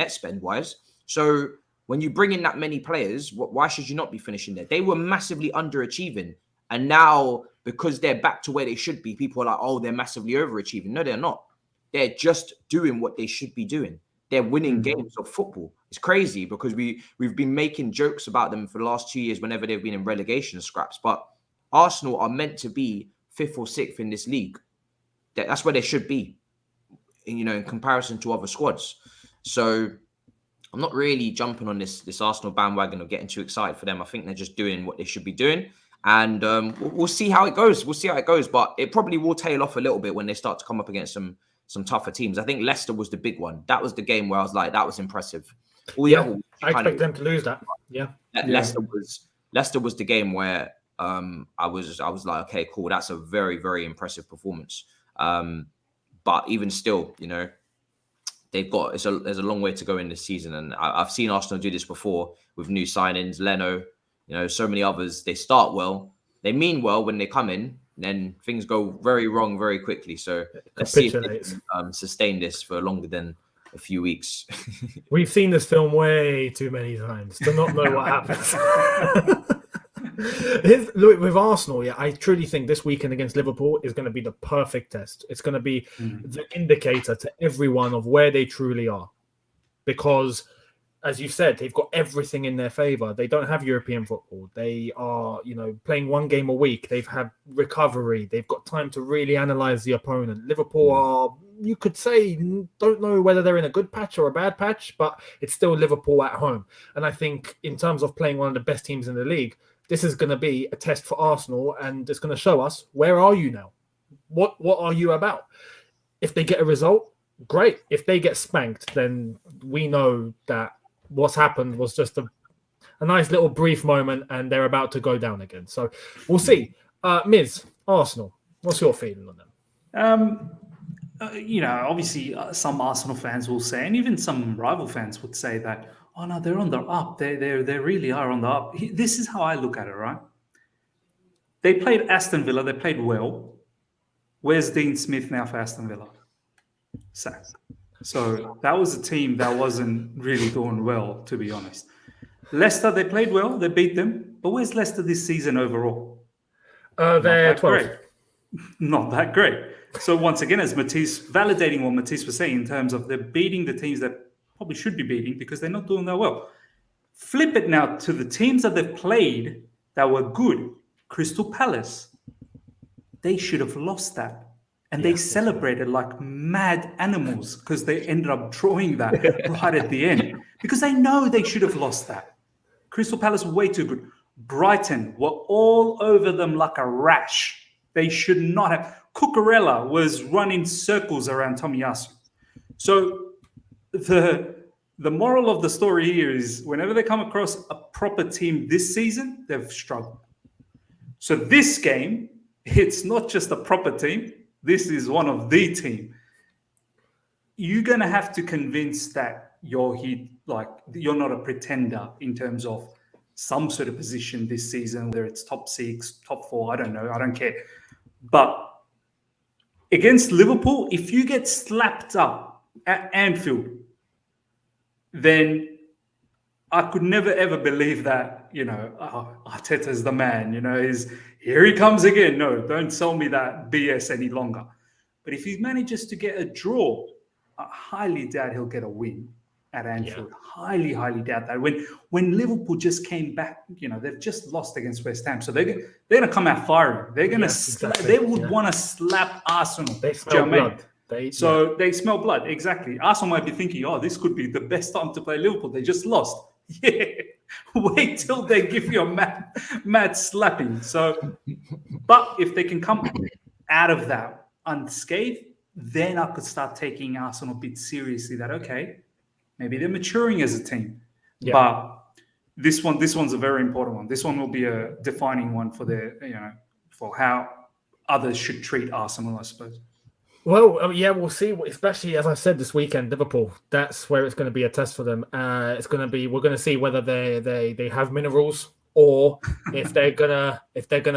spend wise. So when you bring in that many players, why should you not be finishing there? They were massively underachieving. And now, because they're back to where they should be, people are like, oh, they're massively overachieving. No, they're not. They're just doing what they should be doing. They're winning games of football. It's crazy because we've been making jokes about them for the last 2 years whenever they've been in relegation scraps. But Arsenal are meant to be 5th or 6th in this league. That's where they should be, in comparison to other squads. So I'm not really jumping on this Arsenal bandwagon or getting too excited for them. I think they're just doing what they should be doing. And we'll see how it goes. But it probably will tail off a little bit when they start to come up against some tougher teams. I think Leicester was the big one. That was the game where I was like, that was impressive. I expect them to lose that. Yeah. Leicester was the game where I was like, okay, cool. That's a very, very impressive performance. But even still, there's a long way to go in this season. And I've seen Arsenal do this before with new signings, Leno, so many others. They start well, they mean well when they come in, then things go very wrong very quickly. So let's see if they can sustain this for longer than a few weeks. We've seen this film way too many times to not know what happens. Look, with Arsenal, yeah, I truly think this weekend against Liverpool is going to be the perfect test. It's going to be the indicator to everyone of where they truly are. Because, as you said, they've got everything in their favour. They don't have European football. They are, playing one game a week. They've had recovery. They've got time to really analyse the opponent. Liverpool are, you could say, don't know whether they're in a good patch or a bad patch, but it's still Liverpool at home. And I think in terms of playing one of the best teams in the league, this is going to be a test for Arsenal, and it's going to show us, where are you now? What are you about? If they get a result, great. If they get spanked, then we know that what's happened was just a nice little brief moment, and they're about to go down again. So we'll see. Miz, Arsenal, what's your feeling on them? Obviously some Arsenal fans will say, and even some rival fans would say that, oh no, they're on the up. They really are on the up. This is how I look at it, right? They played Aston Villa. They played well. Where's Dean Smith now for Aston Villa? Sacked. So that was a team that wasn't really doing well, to be honest. Leicester, they played well. They beat them. But where's Leicester this season overall? They're 12. Not that great. So once again, as Matisse, validating what Matisse was saying in terms of they're beating the teams that probably should be beating because they're not doing that well. Flip it now to the teams that they've played that were good. Crystal Palace. They should have lost that. And they celebrated like mad animals because they ended up drawing that right at the end. Because they know they should have lost that. Crystal Palace were way too good. Brighton were all over them like a rash. They should not have. Cucurella was running circles around Tomiyasu. So the moral of the story here is whenever they come across a proper team this season, they've struggled. So this game, it's not just a proper team. This is one of the team. You're going to have to convince that you're not a pretender in terms of some sort of position this season, whether it's top 6, top 4, I don't know. I don't care. But against Liverpool, if you get slapped up at Anfield, then I could never, ever believe that, Arteta's the man, here he comes again. No, don't sell me that BS any longer. But if he manages to get a draw, I highly doubt he'll get a win at Anfield. Yeah. Highly, highly doubt that. When Liverpool just came back, they've just lost against West Ham. So they're going to come out firing. They're going to they would want to slap Arsenal. They smell blood. They smell blood, exactly. Arsenal might be thinking, oh, this could be the best time to play Liverpool. They just lost. Yeah, wait till they give you a mad slapping. So, but if they can come out of that unscathed, then I could start taking Arsenal a bit seriously. That okay, maybe they're maturing as a team. Yeah. But this one's a very important one. This one will be a defining one for for how others should treat Arsenal, I suppose. Well, we'll see. Especially as I said this weekend, Liverpool. That's where it's going to be a test for them. We're going to see whether they have minerals, or if they're gonna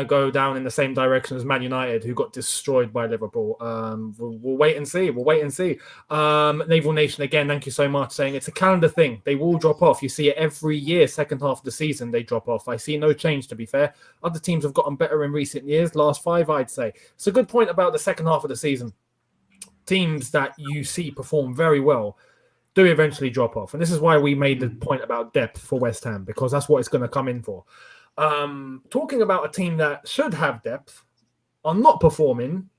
go down in the same direction as Man United, who got destroyed by Liverpool. We'll wait and see. Naval Nation again. Thank you so much. Saying it's a calendar thing. They will drop off. You see it every year. Second half of the season, they drop off. I see no change. To be fair, other teams have gotten better in recent years. Last 5, I'd say. It's a good point about the second half of the season. Teams that you see perform very well do eventually drop off. And this is why we made the point about depth for West Ham, because that's what it's going to come in for. Talking about a team that should have depth are not performing.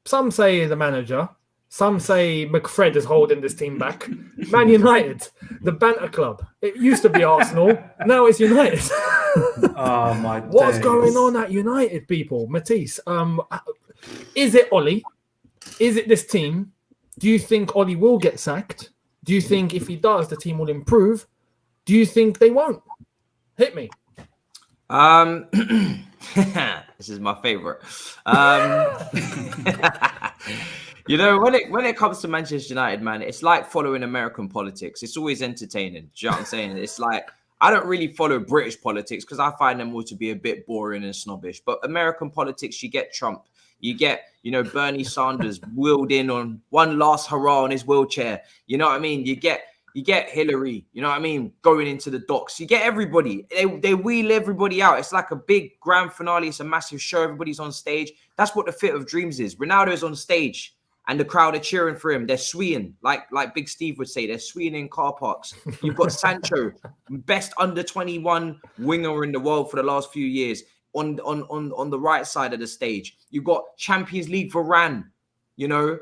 Some say the manager. Some say McFred is holding this team back. Man United, the banter club. It used to be Arsenal. Now it's United. Oh, my What's going on at United, people? Matisse, is it Ollie? Is it this team? Do you think Ollie will get sacked? Do you think if he does, the team will improve? Do you think they won't? Hit me. This is my favorite. When it comes to Manchester United, man, it's like following American politics. It's always entertaining. Do you know what I'm saying? It's like, I don't really follow British politics because I find them all to be a bit boring and snobbish. But American politics, you get Trump. You get, Bernie Sanders wheeled in on one last hurrah on his wheelchair. You know what I mean? You get You get Hillary, you know what I mean, going into the docks. You get everybody. They wheel everybody out. It's like a big grand finale. It's a massive show. Everybody's on stage. That's what the Fit of Dreams is. Ronaldo is on stage and the crowd are cheering for him. They're sweeing, like Big Steve would say. They're sweeing in car parks. You've got Sancho, best under 21 winger in the world for the last few years, on the right side of the stage. You've got Champions League Varane, you know,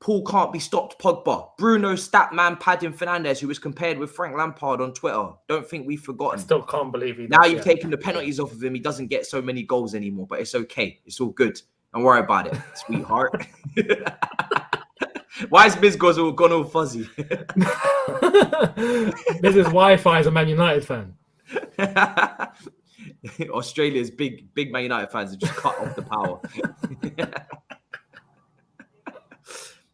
Paul can't be stopped, Pogba. Bruno Statman Padding Fernandes, who was compared with Frank Lampard on Twitter. Don't think we've forgotten. I still can't believe he now you've taken the penalties off of him. He doesn't get so many goals anymore, but it's okay. It's all good. Don't worry about it, sweetheart. Why is Miz gone all fuzzy? Miz's Wi-Fi is a Man United fan. Australia's big Man United fans have just cut off the power.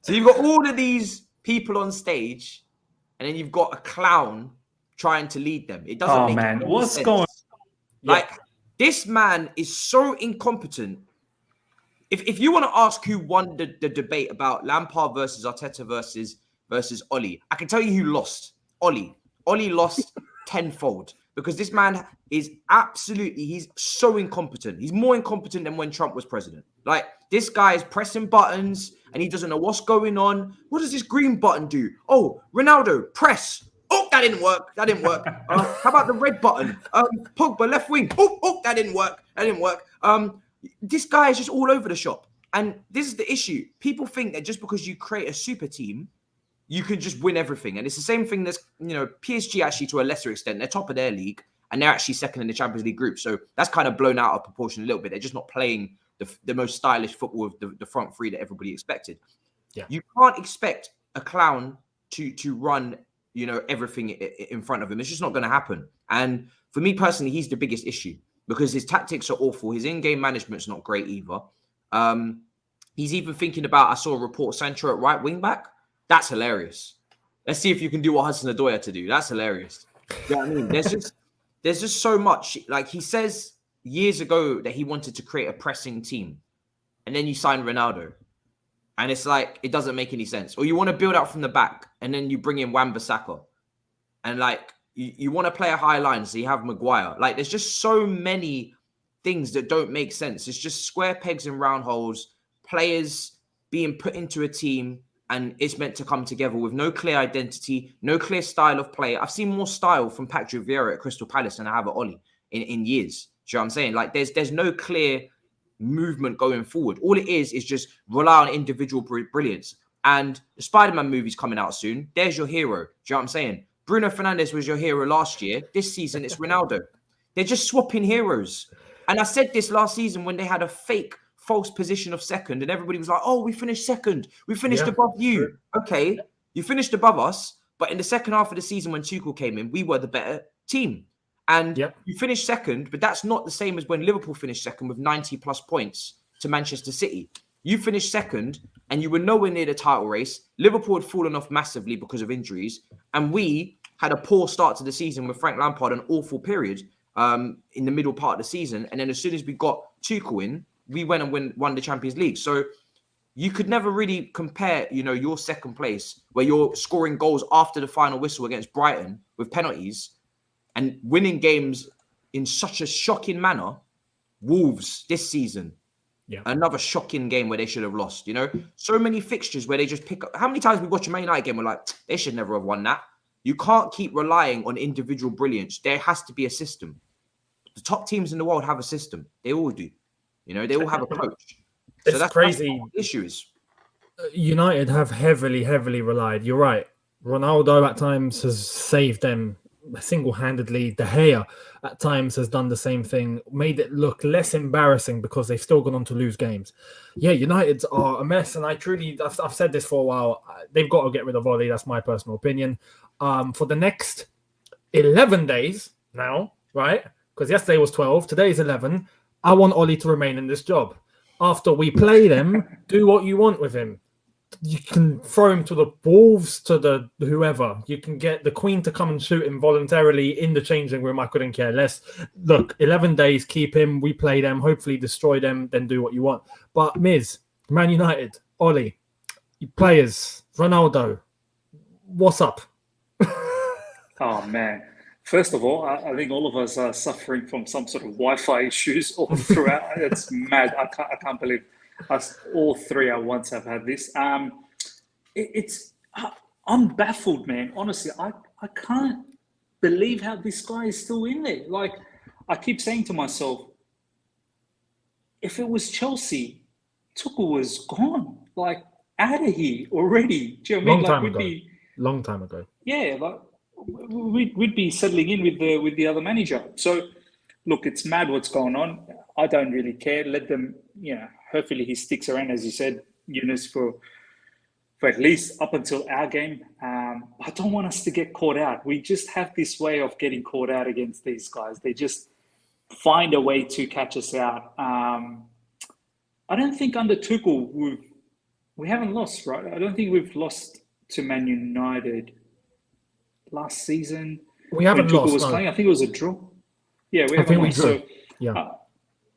So you've got all of these people on stage, and then you've got a clown trying to lead them. It doesn't make any what's sense. going? Like, this man is so incompetent. If you want to ask who won the debate about Lampard versus Arteta versus Oli, I can tell you who lost. Oli lost tenfold, because this man is he's so incompetent. He's more incompetent than when Trump was president. Like, this guy is pressing buttons and he doesn't know what's going on. What does this green button do? Oh, Ronaldo, press. Oh, that didn't work. How about the red button? Pogba, left wing. Oh, that didn't work. This guy is just all over the shop. And this is the issue. People think that just because you create a super team, you can just win everything. And it's the same thing that's, PSG actually, to a lesser extent, they're top of their league and they're actually second in the Champions League group. So that's kind of blown out of proportion a little bit. They're just not playing the most stylish football of the front three that everybody expected. Yeah. You can't expect a clown to run, everything in front of him. It's just not going to happen. And for me personally, he's the biggest issue because his tactics are awful. His in-game management's not great either. He's even thinking about, I saw a report, Sancho at right wing back. That's hilarious. Let's see if you can do what Hudson-Odoi had to do. That's hilarious. You know what I mean? There's just so much. Like, he says years ago that he wanted to create a pressing team, and then you sign Ronaldo, and it's like, it doesn't make any sense. Or you want to build out from the back, and then you bring in Wan-Bissaka, and like you want to play a high line, so you have Maguire. Like, there's just so many things that don't make sense. It's just square pegs and round holes. Players being put into a team, and it's meant to come together with no clear identity, no clear style of play. I've seen more style from Patrick Vieira at Crystal Palace than I have at Oli in years. Do you know what I'm saying? Like, there's no clear movement going forward. All it is just rely on individual brilliance. And the Spider-Man movie's coming out soon. There's your hero. Do you know what I'm saying? Bruno Fernandes was your hero last year. This season, it's Ronaldo. They're just swapping heroes. And I said this last season when they had a fake false position of second, and everybody was like, oh, we finished second. We finished above you. Sure. Okay, you finished above us, but in the second half of the season when Tuchel came in, we were the better team. And you finished second, but that's not the same as when Liverpool finished second with 90 plus points to Manchester City. You finished second and you were nowhere near the title race. Liverpool had fallen off massively because of injuries. And we had a poor start to the season with Frank Lampard, an awful period in the middle part of the season. And then as soon as we got Tuchel in, we went and won the Champions League. So you could never really compare, your second place where you're scoring goals after the final whistle against Brighton with penalties and winning games in such a shocking manner. Wolves this season, another shocking game where they should have lost. So many fixtures where they just pick up. How many times we watch a Man United game, we're like, they should never have won that. You can't keep relying on individual brilliance. There has to be a system. The top teams in the world have a system. They all do. They all have a coach. So that's crazy. That's what the issue is. United have heavily relied. You're right. Ronaldo at times has saved them single-handedly. De Gea at times has done the same thing, made it look less embarrassing because they've still gone on to lose games. Yeah, United are a mess, and I've said this for a while. They've got to get rid of Oli. That's my personal opinion. For the next 11 days now, right? Because yesterday was 12, today is 11. I want Oli to remain in this job. After we play them, do what you want with him. You can throw him to the Wolves, to the whoever. You can get the Queen to come and shoot him voluntarily in the changing room. I couldn't care less. Look, 11 days, keep him. We play them, hopefully destroy them, then do what you want. But Miz, Man United, Oli, players, Ronaldo, what's up? Oh man! First of all, I think all of us are suffering from some sort of Wi-Fi issues all throughout. It's mad. I can't believe us all three at once have had this. I'm baffled, man. Honestly, I can't believe how this guy is still in there. Like, I keep saying to myself, if it was Chelsea, Tuchel was gone, like out of here already. Do you know what I mean? Like, Long time ago. Yeah, like we'd be settling in with the other manager. So, look, it's mad what's going on. I don't really care. Let them, hopefully he sticks around, as you said, Younes, for at least up until our game. I don't want us to get caught out. We just have this way of getting caught out against these guys. They just find a way to catch us out. I don't think under Tuchel we haven't lost, right? I don't think we've lost to Man United last season. We haven't when Tuchel lost. Was playing. I think it was a draw. Yeah, we haven't lost. Drew. So,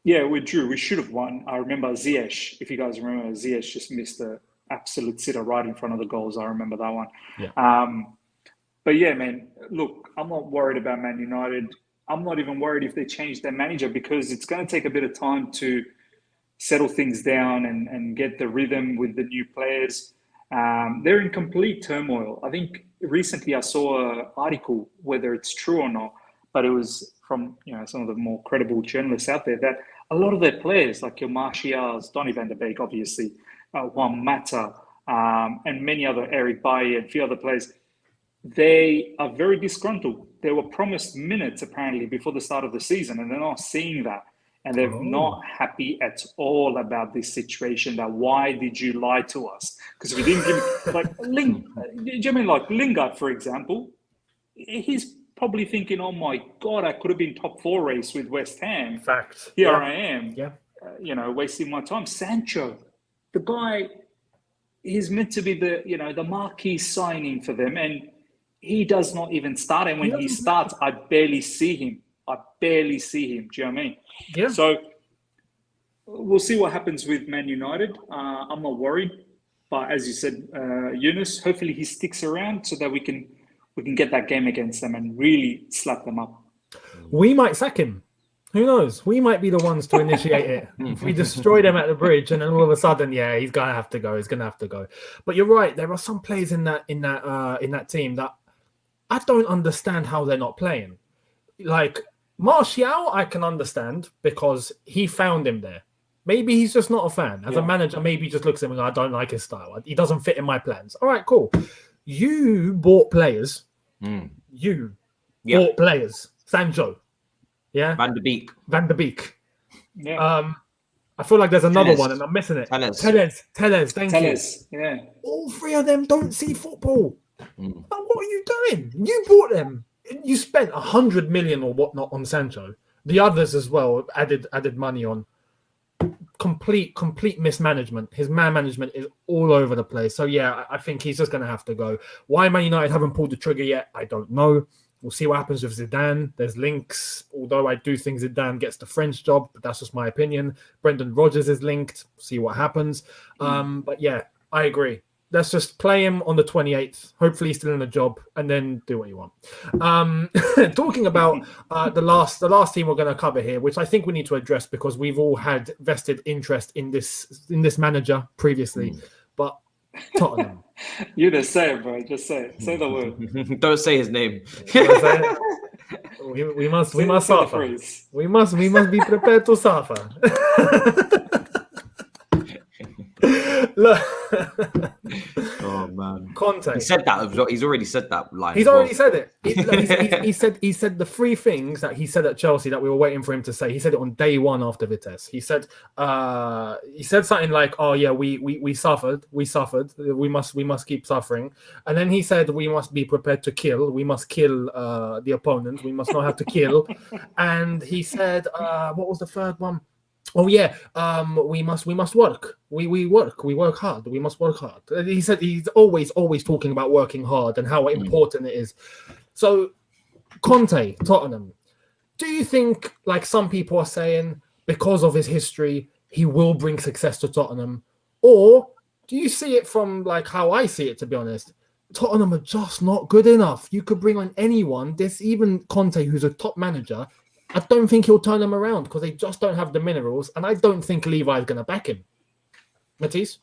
yeah, we drew. We should have won. I remember Ziyech. If you guys remember, Ziyech just missed the absolute sitter right in front of the goals. I remember that one. Yeah. But yeah, man, look, I'm not worried about Man United. I'm not even worried if they change their manager, because it's going to take a bit of time to settle things down and get the rhythm with the new players. They're in complete turmoil. I think recently I saw an article, whether it's true or not, but it was from some of the more credible journalists out there, that a lot of their players, like your Martials, Donny van der Beek, obviously, Juan Mata, and many other, Eric Bailly and a few other players, they are very disgruntled. They were promised minutes apparently before the start of the season, and they're not seeing that. And they're not happy at all about this situation. That why did you lie to us? Because we didn't give do you mean like Lingard, for example? He's probably thinking, "Oh my God, I could have been top 4 race with West Ham. Facts. Here I am. Yeah. Wasting my time." Sancho, the guy, is meant to be the marquee signing for them, and he does not even start. And when he starts, I barely see him. Do you know what I mean? Yeah. So we'll see what happens with Man United. I'm not worried, but as you said, Younes, hopefully he sticks around so that we can get that game against them and really slap them up. We might sack him. Who knows? We might be the ones to initiate it. If we destroy them at the bridge, and then all of a sudden, he's gonna have to go. He's gonna have to go. But you're right. There are some players in that team that I don't understand how they're not playing. Like Martial, I can understand because he found him there. Maybe he's just not a fan. As a manager, maybe he just looks at him and I don't like his style. He doesn't fit in my plans. All right, cool. You bought players. You bought players. Sancho. Yeah. Van der Beek. Yeah. I feel like there's another one and I'm missing it. Tellez. Thank you. Yeah. All three of them don't see football. But what are you doing? You bought them. You spent 100 million or whatnot on Sancho. The others as well added money on. Complete mismanagement. His man management is all over the place. So yeah, I think he's just going to have to go. Why Man United haven't pulled the trigger yet, I don't know. We'll see what happens with Zidane. There's links, although I do think Zidane gets the French job, but that's just my opinion. Brendan Rodgers is linked. See what happens. But yeah, I agree. Let's just play him on the 28th. Hopefully he's still in the job, and then do what you want. Talking about the last team we're going to cover here, which I think we need to address because we've all had vested interest in this manager previously. But Tottenham. You just say it, bro. Just say it. Say the word. Don't say his name. We must suffer. We must be prepared to suffer. Look. Oh man, Conte. He said that. He's already said that line. He's already said it. He said the 3 things that he said at Chelsea that we were waiting for him to say. He said it on day 1 after Vitesse. He said something like, "Oh yeah, we suffered. We must keep suffering." And then he said, "We must be prepared to kill. We must kill the opponent. We must not have to kill." And he said, "What was the third one?" Oh yeah, we must work. We work hard. We must work hard. He said he's always talking about working hard and how important it is. So, Conte, Tottenham, do you think, like some people are saying, because of his history, he will bring success to Tottenham, or do you see it from like how I see it? To be honest, Tottenham are just not good enough. You could bring on anyone. There's even Conte, who's a top manager. I don't think he'll turn them around because they just don't have the minerals, and I don't think Levi is going to back him. Matisse?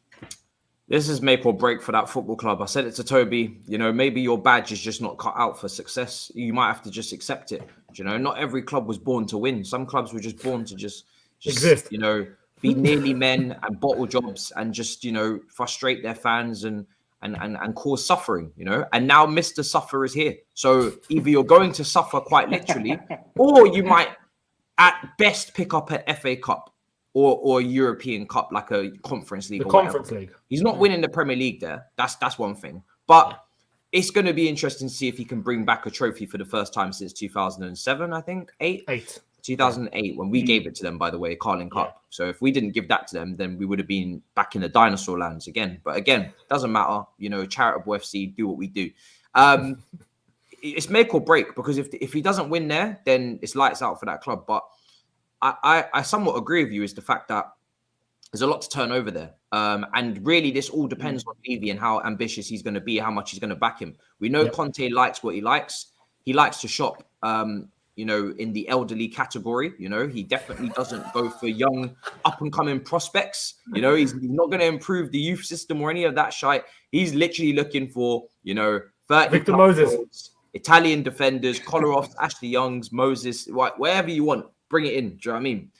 This is make or break for that football club. I said it to Toby, maybe your badge is just not cut out for success. You might have to just accept it. Not every club was born to win. Some clubs were just born to just exist, be nearly men and bottle jobs and just, frustrate their fans and cause suffering, and now Mr. Suffer is here. So either you're going to suffer quite literally, or you might at best pick up an FA Cup or a European Cup, like a Conference League. The Conference League. He's not winning the Premier League there. That's one thing. But it's going to be interesting to see if he can bring back a trophy for the first time since 2007, I think. 2008, when we gave it to them, by the way, Carling Cup. Yeah. So if we didn't give that to them, then we would have been back in the dinosaur lands again. But again, doesn't matter. Charitable FC, do what we do. It's make or break, because if he doesn't win there, then it's lights out for that club. But I somewhat agree with you, is the fact that there's a lot to turn over there. And really, this all depends on Levy and how ambitious he's going to be, how much he's going to back him. We know Conte likes what he likes. He likes to shop, in the elderly category. He definitely doesn't go for young, up-and-coming prospects. He's not going to improve the youth system or any of that shite. He's literally looking for, 30 Victor Moses, Italian defenders, Kolarov, Ashley Youngs, Moses, wherever you want. Bring it in. Do you know what I mean?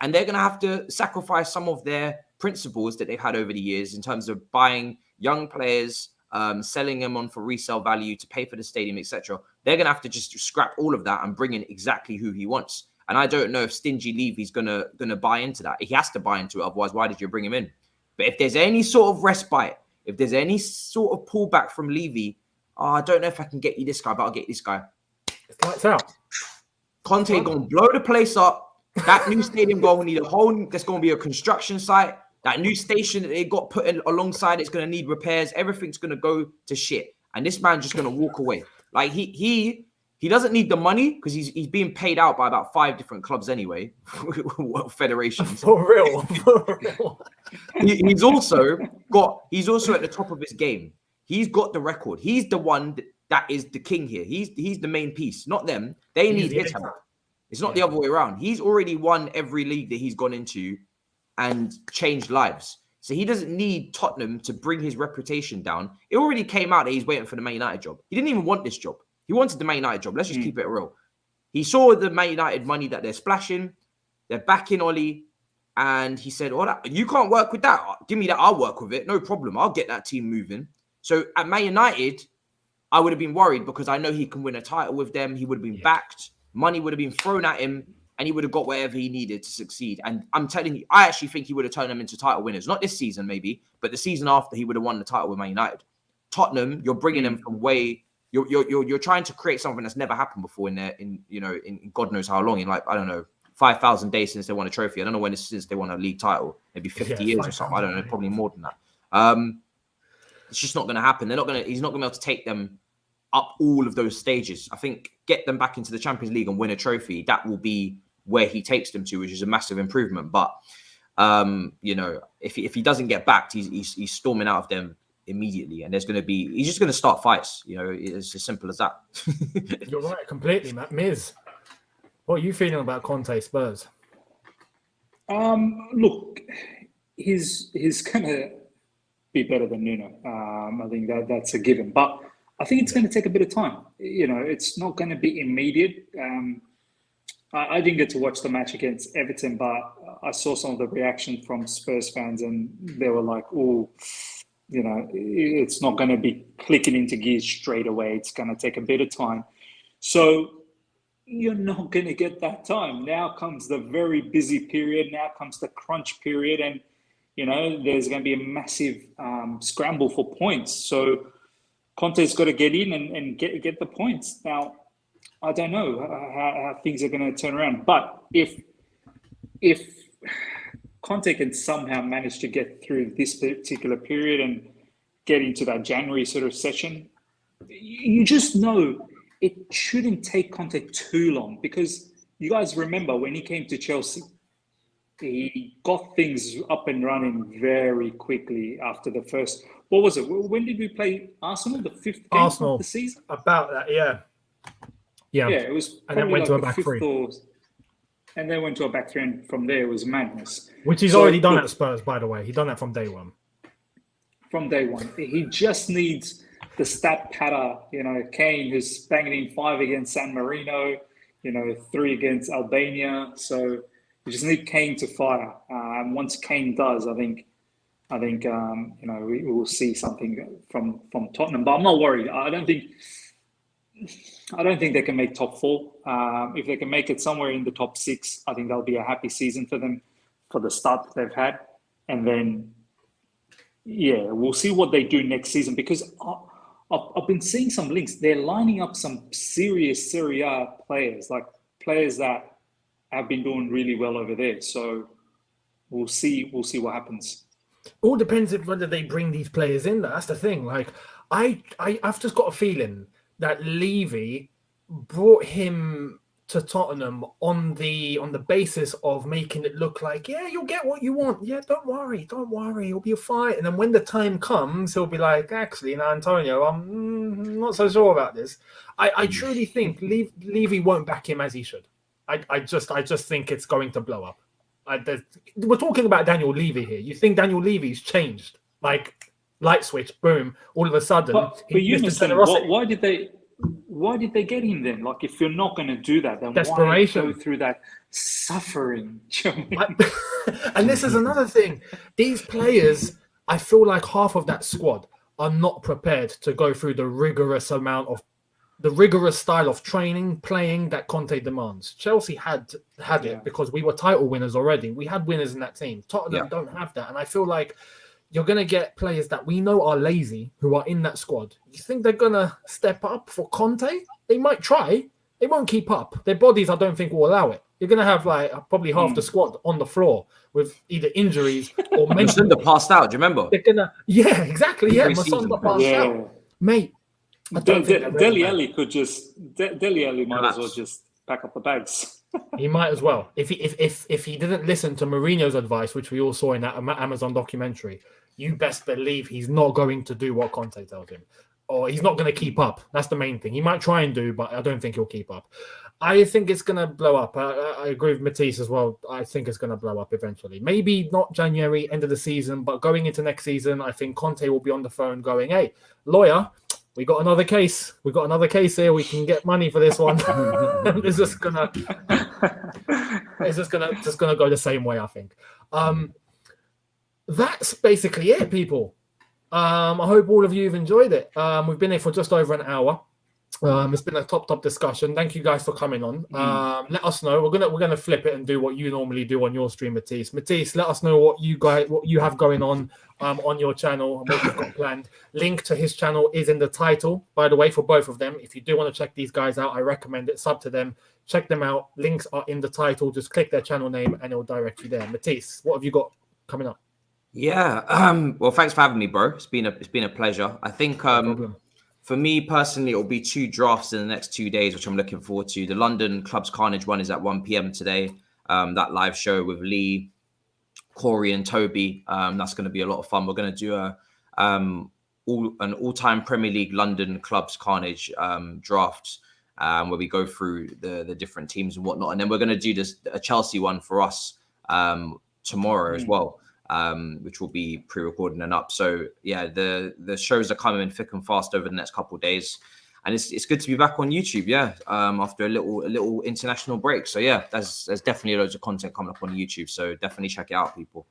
And they're going to have to sacrifice some of their principles that they've had over the years in terms of buying young players, selling them on for resale value to pay for the stadium, etc. They're going to have to just scrap all of that and bring in exactly who he wants. And I don't know if Stingy Levy's gonna buy into that. He has to buy into it. Otherwise, why did you bring him in? But if there's any sort of respite, if there's any sort of pullback from Levy, I don't know if I can get you this guy, but I'll get this guy. It's lights out. Conte gonna blow the place up. That new stadium gonna need there's gonna be a construction site. That new station that they got put in alongside it's gonna need repairs. Everything's gonna go to shit. And this man's just gonna walk away. Like he doesn't need the money because he's being paid out by about 5 different clubs anyway, federations. For real. He's also at the top of his game. He's got the record. He's the one that is the king here. He's the main piece, not them. They need his help. It's not the other way around. He's already won every league that he's gone into and changed lives. So he doesn't need Tottenham to bring his reputation down. It already came out that he's waiting for the Man United job. He didn't even want this job. He wanted the Man United job. Let's just keep it real. He saw the Man United money that they're splashing. They're backing Oli. And he said, you can't work with that. Give me that. I'll work with it. No problem. I'll get that team moving. So at Man United, I would have been worried because I know he can win a title with them. He would have been backed. Money would have been thrown at him and he would have got whatever he needed to succeed. And I'm telling you, I actually think he would have turned them into title winners. Not this season, maybe, but the season after he would have won the title with Man United. Tottenham, you're bringing them from way... You're trying to create something that's never happened before in God knows how long, in 5,000 days since they won a trophy. I don't know when it's since they won a league title, maybe 50 years or something. I don't know, probably more than that. It's just not going to happen. He's not going to be able to take them up all of those stages. I think get them back into the Champions League and win a trophy. That will be where he takes them to, which is a massive improvement. But if he doesn't get backed, he's storming out of them immediately, and he's just going to start fights. It's as simple as that. You're right, completely, Matt. Miz, what are you feeling about Conte Spurs? Look, he's going to be better than Nuno. I think that's a given, but I think it's going to take a bit of time. It's not going to be immediate. I didn't get to watch the match against Everton, but I saw some of the reaction from Spurs fans, and they were like, "Oh, it's not going to be clicking into gears straight away. It's going to take a bit of time." So you're not going to get that time. Now comes the very busy period. Now comes the crunch period, and there's going to be a massive scramble for points. So Conte's got to get in and get the points. Now, I don't know how things are going to turn around. But if Conte can somehow manage to get through this particular period and get into that January sort of session, you just know it shouldn't take Conte too long, because you guys remember when he came to Chelsea, he got things up and running very quickly after the first what was it? When did we play Arsenal? The 5th game Arsenal of the season? about that, yeah. Yeah, it was and then went like to a the back 5th three. and then went to a back three, and from there it was madness. Which he's already done at Spurs, by the way. He's done that from day one. From day one. He just needs the stat patter, Kane, who's banging in 5 against San Marino, 3 against Albania. So you just need Kane to fire. And once Kane does, I think we will see something from Tottenham. But I'm not worried. I don't think they can make top 4. If they can make it somewhere in the top 6, I think that'll be a happy season for them for the start that they've had. And then, we'll see what they do next season, because I've been seeing some links. They're lining up some serious Serie A players, like players that have been doing really well over there. So we'll see what happens. All depends on whether they bring these players in. That's the thing. Like, I've just got a feeling that Levy brought him to Tottenham on the basis of making it look like, you'll get what you want. Yeah, don't worry, it'll be fine. And then when the time comes, he'll be like, actually, Antonio, I'm not so sure about this. I truly think Levy won't back him as he should. I just think it's going to blow up. We're talking about Daniel Levy here. You think Daniel Levy's changed? Like, light switch, boom, all of a sudden. But you understand, why did they get him then? Like, if you're not going to do that, then desperation. Why go through that suffering? And this is another thing. These players, I feel like half of that squad are not prepared to go through the rigorous style of training, playing that Conte demands. Chelsea had it because we were title winners already. We had winners in that team. Tottenham don't have that. And I feel like you're going to get players that we know are lazy who are in that squad. You think they're going to step up for Conte? They might try. They won't keep up. Their bodies, I don't think, will allow it. You're going to have probably half the squad on the floor with either injuries or mental. Masunda passed out, do you remember? They're going to, exactly. Yeah, Masunda passed out. Mate. Dele Alli might as well just pack up the bags. He might as well. If he didn't listen to Mourinho's advice, which we all saw in that Amazon documentary, you best believe he's not going to do what Conte tells him, or he's not going to keep up. That's the main thing. He might try and do, but I don't think he'll keep up. I think it's going to blow up. I agree with Matisse as well. I think it's going to blow up eventually. Maybe not January, end of the season, but going into next season, I think Conte will be on the phone going, "Hey, lawyer, we got another case. We got another case here. We can get money for this one." It's just gonna go the same way, I think. That's basically it, people. I hope all of you have enjoyed it. We've been here for just over an hour. It's been a top discussion. Thank you guys for coming on. Let us know. We're gonna flip it and do what you normally do on your stream, Matisse. Matisse, let us know what you have going on your channel and what you've got planned. Link to his channel is in the title, by the way, for both of them. If you do want to check these guys out, I recommend it. Sub to them, check them out. Links are in the title. Just click their channel name and it'll direct you there. Matisse, what have you got coming up? Yeah. Well, thanks for having me, bro. It's been a pleasure. I think for me personally, it'll be 2 drafts in the next 2 days, which I'm looking forward to. The London Clubs Carnage one is at 1 p.m. today. That live show with Lee, Corey, and Toby. That's going to be a lot of fun. We're going to do an all-time Premier League London Clubs Carnage draft, where we go through the different teams and whatnot. And then we're going to do a Chelsea one for us tomorrow as well. Which will be pre-recorded and up. So yeah, the shows are coming in thick and fast over the next couple of days, and it's good to be back on YouTube. Yeah, after a little international break. So yeah, there's definitely loads of content coming up on YouTube. So definitely check it out, people.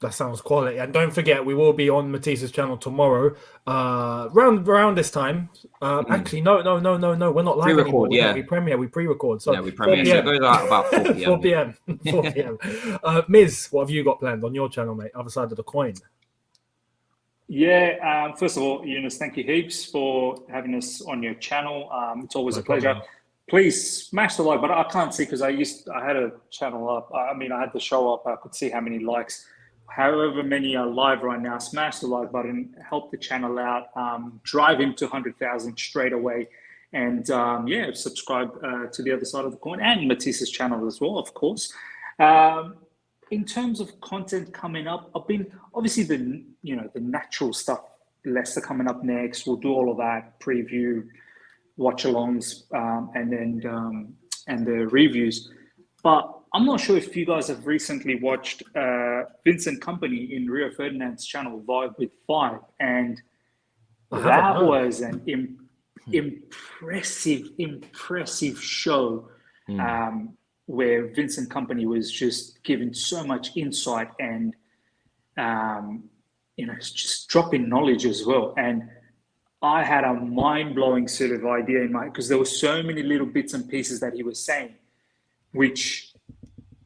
That sounds quality. And don't forget, we will be on Matisse's channel tomorrow, around this time. Actually, no. We're not live anymore. We pre-record. So we premiere. So it goes out about 4 p.m. 4 p.m. 4 p.m. Miz, what have you got planned on your channel, mate? Other side of the coin. Yeah. First of all, Younes, thank you heaps for having us on your channel. It's always a pleasure. Problem. Please smash the like button. I can't see because I had a channel up. I had the show up. I could see how many likes. However many are live right now, smash the like button, help the channel out, drive him to 100,000 straight away. And subscribe to the other side of the coin and Matisse's channel as well, of course. In terms of content coming up, I've been obviously the natural stuff Leicester coming up next. We'll do all of that, preview, watch-alongs, and the reviews. But I'm not sure if you guys have recently watched Vincent Kompany in Rio Ferdinand's channel, Vibe with Five, and that was an impressive show where Vincent Kompany was just giving so much insight and just dropping knowledge as well. And I had a mind-blowing sort of idea in mind, because there were so many little bits and pieces that he was saying, which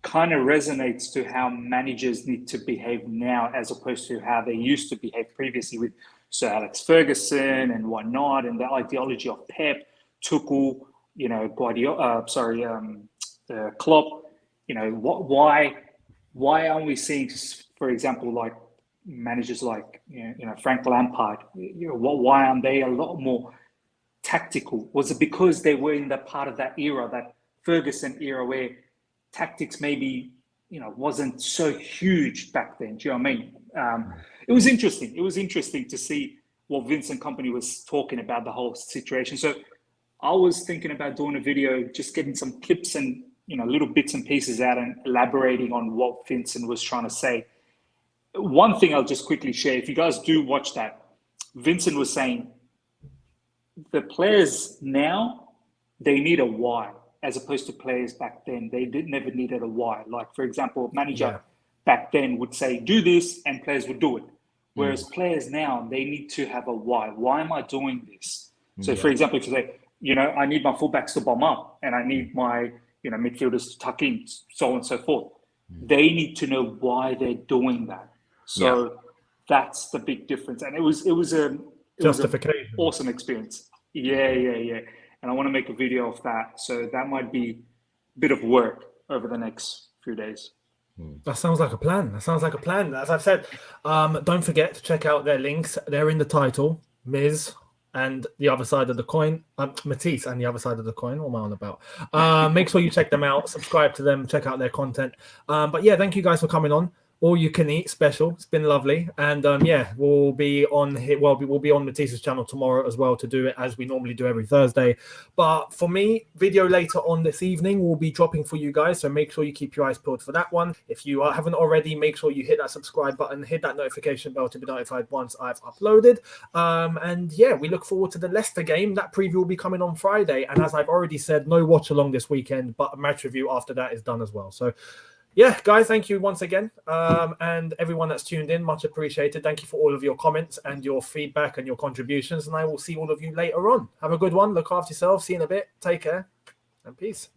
kind of resonates to how managers need to behave now as opposed to how they used to behave previously with Sir Alex Ferguson and whatnot, and the ideology of Pep, Tuchel, Guardiola, Klopp. Why aren't we seeing, for example, like managers like Frank Lampard? Why aren't they a lot more tactical? Was it because they were in that part of that era, that Ferguson era, where tactics maybe wasn't so huge back then? Do you know what I mean? It was interesting. It was interesting to see what Vincent Kompany was talking about the whole situation. So I was thinking about doing a video, just getting some clips and little bits and pieces out and elaborating on what Vincent was trying to say. One thing I'll just quickly share, if you guys do watch that, Vincent was saying the players now, they need a why, as opposed to players back then. They never needed a why. Like, for example, a manager back then would say, do this, and players would do it. Whereas players now, they need to have a why. Why am I doing this? So, for example, if you say, I need my fullbacks to bomb up, and I need my midfielders to tuck in, so on and so forth. They need to know why they're doing that. So that's the big difference. And it was an awesome experience. Yeah. And I want to make a video of that. So that might be a bit of work over the next few days. That sounds like a plan. As I've said, don't forget to check out their links. They're in the title. Miz and the other side of the coin. Matisse and the other side of the coin. What am I on about? Make sure you check them out. Subscribe to them. Check out their content. But yeah, thank you guys for coming on. All you can eat special. It's been lovely. And we'll be on here. Well, we'll be on Matisse's channel tomorrow as well to do it as we normally do every Thursday. But for me, video later on this evening will be dropping for you guys. So make sure you keep your eyes peeled for that one. If you haven't already, make sure you hit that subscribe button, hit that notification bell to be notified once I've uploaded. We look forward to the Leicester game. That preview will be coming on Friday. And as I've already said, no watch along this weekend, but a match review after that is done as well. So yeah, guys, thank you once again. And everyone that's tuned in, much appreciated. Thank you for all of your comments and your feedback and your contributions. And I will see all of you later on. Have a good one. Look after yourself. See you in a bit. Take care and peace.